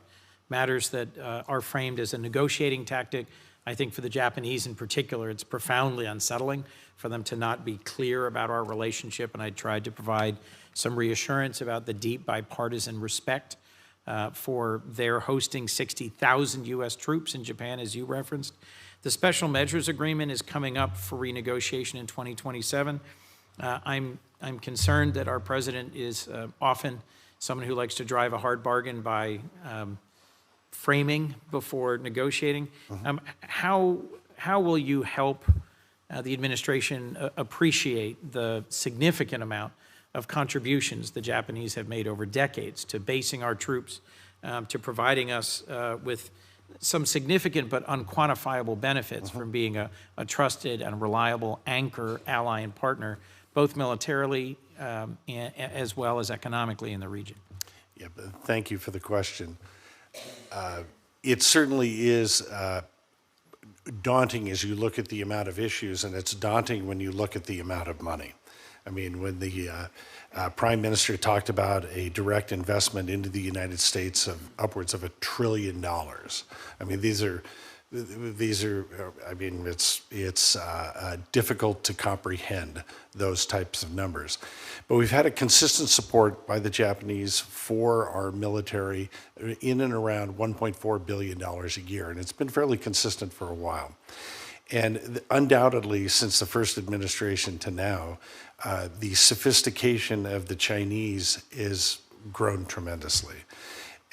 matters that are framed as a negotiating tactic. I think for the Japanese in particular, it's profoundly unsettling for them to not be clear about our relationship, and I tried to provide some reassurance about the deep bipartisan respect for their hosting 60,000 U.S. troops in Japan, as you referenced. The Special Measures Agreement is coming up for renegotiation in 2027. I'm concerned that our president is often someone who likes to drive a hard bargain by framing before negotiating. How will you help the administration appreciate the significant amount of contributions the Japanese have made over decades to basing our troops, to providing us with some significant but unquantifiable benefits from being a trusted and reliable anchor, ally, and partner, both militarily as well as economically in the region? Yeah, thank you for the question. It certainly is daunting as you look at the amount of issues, and it's daunting when you look at the amount of money. I mean, when the Prime Minister talked about a direct investment into the United States of upwards of $1 trillion. I mean, these are These are, I mean, it's difficult to comprehend those types of numbers. But we've had a consistent support by the Japanese for our military in and around $1.4 billion a year, and it's been fairly consistent for a while. And undoubtedly, since the first administration to now, the sophistication of the Chinese is grown tremendously.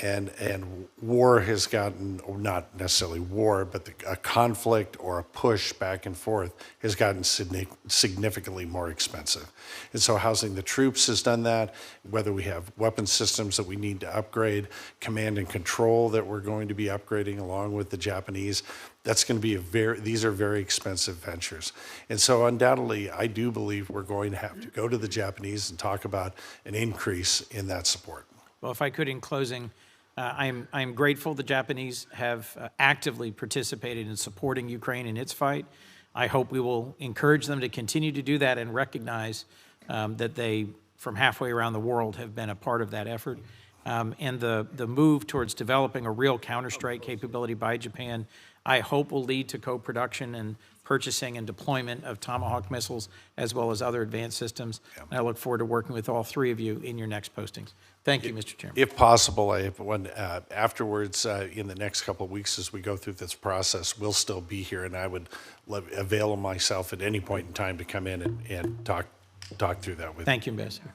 And war has gotten, or not necessarily war, but a conflict or a push back and forth has gotten significantly more expensive. And so housing the troops has done that, whether we have weapon systems that we need to upgrade, command and control that we're going to be upgrading along with the Japanese, that's going to be these are very expensive ventures. And so undoubtedly, I do believe we're going to have to go to the Japanese and talk about an increase in that support. Well, if I could, in closing, I'm grateful the Japanese have actively participated in supporting Ukraine in its fight. I hope we will encourage them to continue to do that and recognize that they, from halfway around the world, have been a part of that effort. And the move towards developing a real counterstrike capability by Japan, I hope will lead to co-production and purchasing and deployment of Tomahawk missiles, as well as other advanced systems. And I look forward to working with all three of you in your next postings. Thank you, Mr. Chairman. If possible, I have one afterwards in the next couple of weeks as we go through this process. We'll still be here, and I would avail myself at any point in time to come in and talk through that with you. Thank you, Ambassador.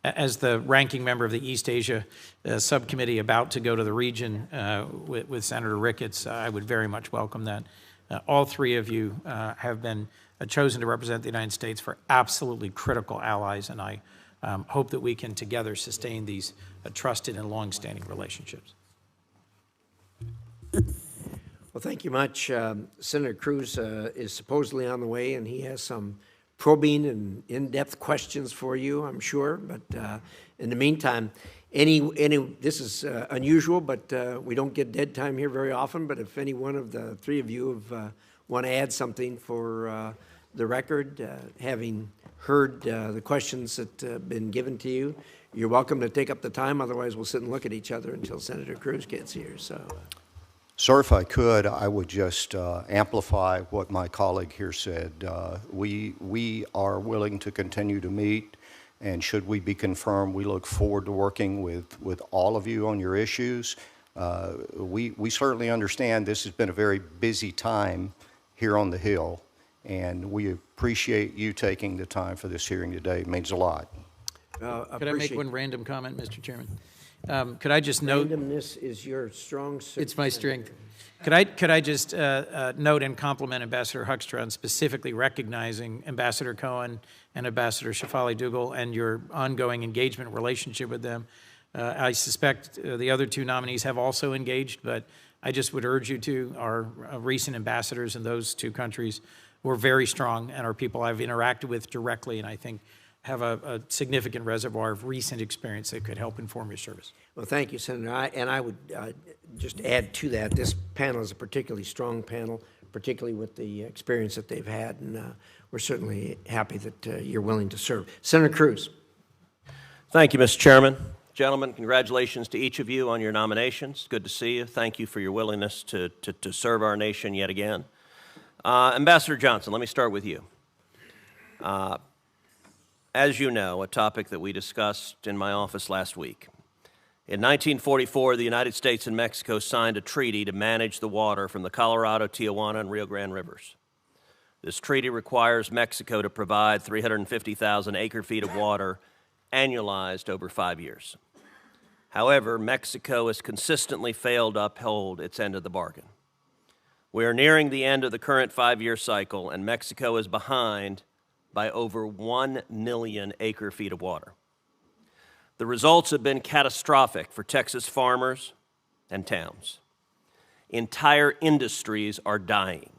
As the ranking member of the East Asia subcommittee about to go to the region with Senator Ricketts, I would very much welcome that. All three of you have been chosen to represent the United States for absolutely critical allies, and I hope that we can together sustain these trusted and long-standing relationships. Well, thank you much. Senator Cruz is supposedly on the way, and he has some probing and in-depth questions for you, I'm sure. But in the meantime, this is unusual, but we don't get dead time here very often. But if any one of the three of you want to add something for the record, having heard the questions that have been given to you, you're welcome to take up the time. Otherwise, we'll sit and look at each other until Senator Cruz gets here. So. Sir, if I could, I would just amplify what my colleague here said. We are willing to continue to meet, and should we be confirmed, we look forward to working with all of you on your issues. We certainly understand this has been a very busy time here on the Hill, and we appreciate you taking the time for this hearing today. It means a lot. Could I make one random comment, Mr. Chairman? Could I just note? Randomness is your strong suit. It's my strength. Could I just note and compliment Ambassador Hoekstra on specifically recognizing Ambassador Cohen and Ambassador Shafali Dougal and your ongoing engagement relationship with them. I suspect the other two nominees have also engaged, but I just would urge you to. Our recent ambassadors in those two countries were very strong and are people I've interacted with directly, and I think have a significant reservoir of recent experience that could help inform your service. Well, thank you, Senator. I would just add to that, this panel is a particularly strong panel, particularly with the experience that they've had, and we're certainly happy that you're willing to serve. Senator Cruz. Thank you, Mr. Chairman. Gentlemen, congratulations to each of you on your nominations. Good to see you. Thank you for your willingness to serve our nation yet again. Ambassador Johnson, let me start with you. As you know, a topic that we discussed in my office last week. In 1944, the United States and Mexico signed a treaty to manage the water from the Colorado, Tijuana, and Rio Grande rivers. This treaty requires Mexico to provide 350,000 acre-feet of water annualized over 5 years. However, Mexico has consistently failed to uphold its end of the bargain. We are nearing the end of the current 5-year cycle, and Mexico is behind by over 1 million acre-feet of water. The results have been catastrophic for Texas farmers and towns. Entire industries are dying.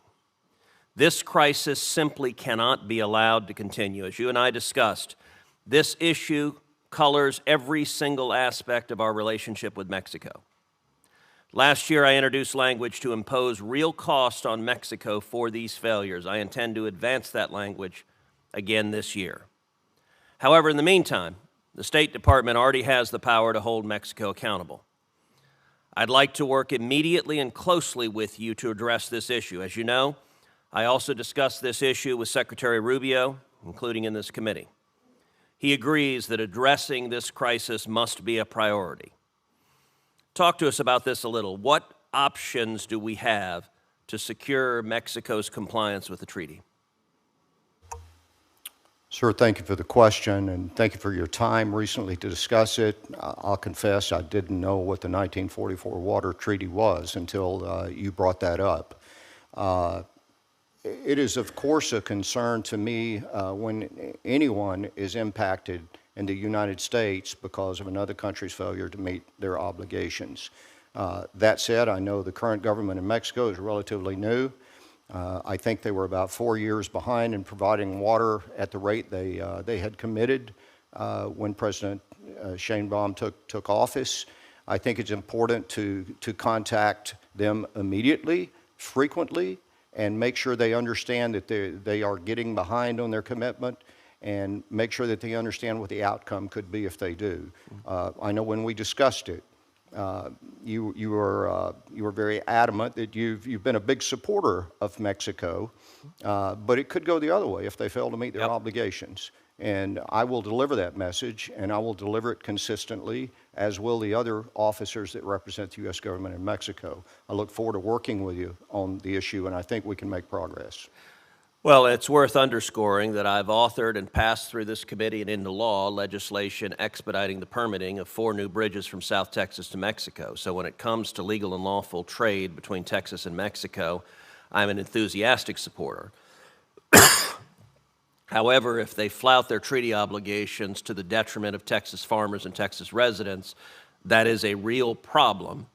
This crisis simply cannot be allowed to continue. As you and I discussed, this issue colors every single aspect of our relationship with Mexico. Last year, I introduced language to impose real cost on Mexico for these failures. I intend to advance that language again this year. However, in the meantime, the State Department already has the power to hold Mexico accountable. I'd like to work immediately and closely with you to address this issue. As you know, I also discussed this issue with Secretary Rubio, including in this committee. He agrees that addressing this crisis must be a priority. Talk to us about this a little. What options do we have to secure Mexico's compliance with the treaty? Sir, thank you for the question, and thank you for your time recently to discuss it. I'll confess I didn't know what the 1944 Water Treaty was until you brought that up. It is, of course, a concern to me when anyone is impacted in the United States because of another country's failure to meet their obligations. That said, I know the current government in Mexico is relatively new. I think they were about 4 years behind in providing water at the rate they had committed when President Sheinbaum took office. I think it's important to contact them immediately, frequently, and make sure they understand that they are getting behind on their commitment, and make sure that they understand what the outcome could be if they do. I know when we discussed it, you were very adamant that you've been a big supporter of Mexico, but it could go the other way if they fail to meet their obligations. And I will deliver that message, and I will deliver it consistently, as will the other officers that represent the U.S. government in Mexico. I look forward to working with you on the issue, and I think we can make progress. Well, it's worth underscoring that I've authored and passed through this committee and into law legislation expediting the permitting of 4 new bridges from South Texas to Mexico. So when it comes to legal and lawful trade between Texas and Mexico, I'm an enthusiastic supporter. However, if they flout their treaty obligations to the detriment of Texas farmers and Texas residents, that is a real problem.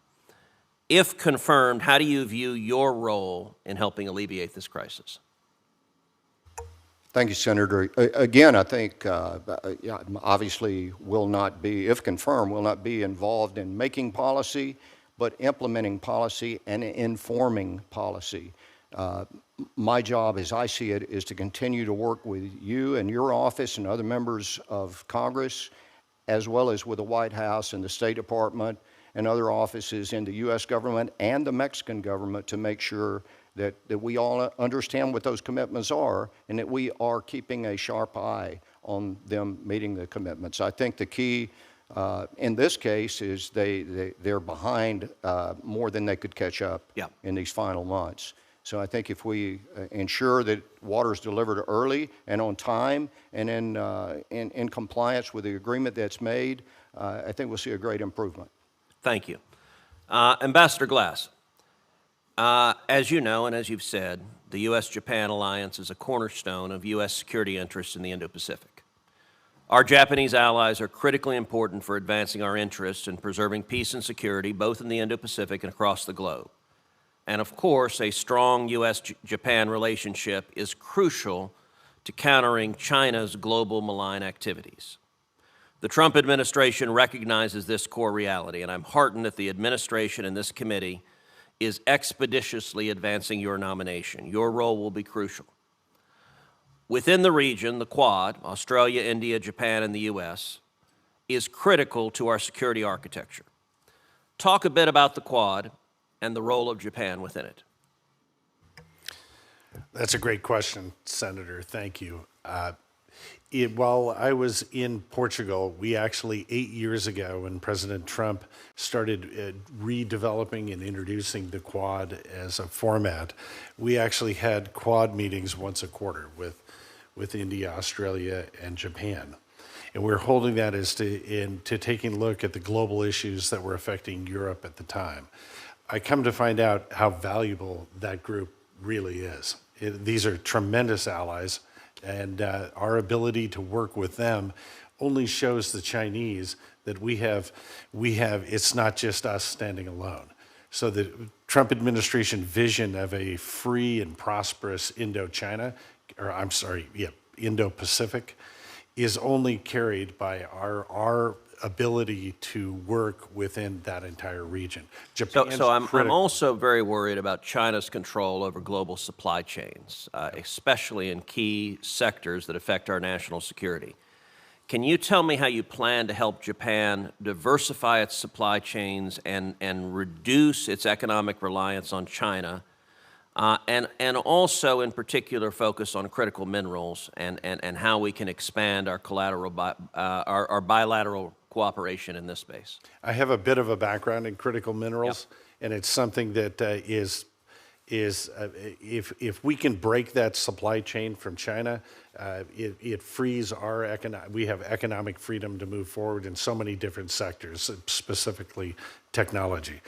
If confirmed, how do you view your role in helping alleviate this crisis? Thank you, Senator. Again, I think obviously will not be, if confirmed, will not be involved in making policy, but implementing policy and informing policy. My job, as I see it, is to continue to work with you and your office and other members of Congress, as well as with the White House and the State Department and other offices in the U.S. government and the Mexican government to make sure that we all understand what those commitments are and that we are keeping a sharp eye on them meeting the commitments. I think the key in this case is they're behind more than they could catch up in these final months. So I think if we ensure that water is delivered early and on time and in compliance with the agreement that's made, I think we'll see a great improvement. Thank you. Ambassador Glass, as you know and as you've said, the U.S.-Japan alliance is a cornerstone of U.S. security interests in the Indo-Pacific. Our Japanese allies are critically important for advancing our interests and preserving peace and security both in the Indo-Pacific and across the globe. And of course, a strong U.S.-Japan relationship is crucial to countering China's global malign activities. The Trump administration recognizes this core reality, and I'm heartened that the administration and this committee is expeditiously advancing your nomination. Your role will be crucial. Within the region, the Quad, Australia, India, Japan, and the U.S., is critical to our security architecture. Talk a bit about the Quad and the role of Japan within it. That's a great question, Senator. Thank you. While I was in Portugal, we actually 8 years ago, when President Trump started redeveloping and introducing the Quad as a format, we actually had Quad meetings once a quarter with India, Australia, and Japan. And we're holding that as to taking a look at the global issues that were affecting Europe at the time. I come to find out how valuable that group really is. These are tremendous allies, and our ability to work with them only shows the Chinese that we have, it's not just us standing alone. So the Trump administration vision of a free and prosperous Indo-Pacific is only carried by our ability to work within that entire region. So I'm also very worried about China's control over global supply chains, especially in key sectors that affect our national security. Can you tell me how you plan to help Japan diversify its supply chains and reduce its economic reliance on China, and also in particular focus on critical minerals and how we can expand our our bilateral cooperation in this space? I have a bit of a background in critical minerals, and it's something that if we can break that supply chain from China, it frees our we have economic freedom to move forward in so many different sectors, specifically technology.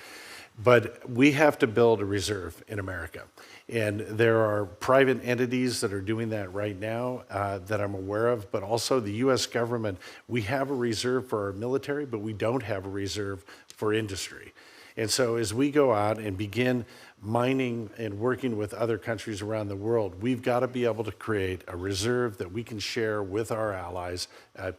But we have to build a reserve in America. And there are private entities that are doing that right now that I'm aware of, but also the U.S. government. We have a reserve for our military, but we don't have a reserve for industry. And so as we go out and begin mining and working with other countries around the world, we've got to be able to create a reserve that we can share with our allies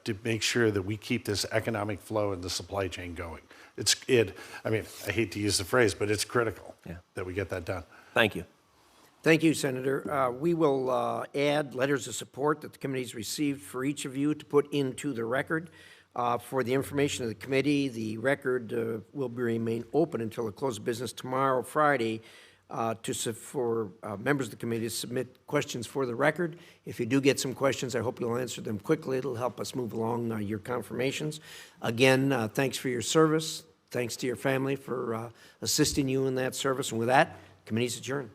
to make sure that we keep this economic flow in the supply chain going. I mean, I hate to use the phrase, but it's critical that we get that done. Thank you. Thank you, Senator. We will add letters of support that the committee's received for each of you to put into the record. For the information of the committee, the record will remain open until the close of business tomorrow, Friday, for members of the committee to submit questions for the record. If you do get some questions, I hope you'll answer them quickly. It'll help us move along your confirmations. Again, thanks for your service. Thanks to your family for assisting you in that service. And with that, committee's adjourned.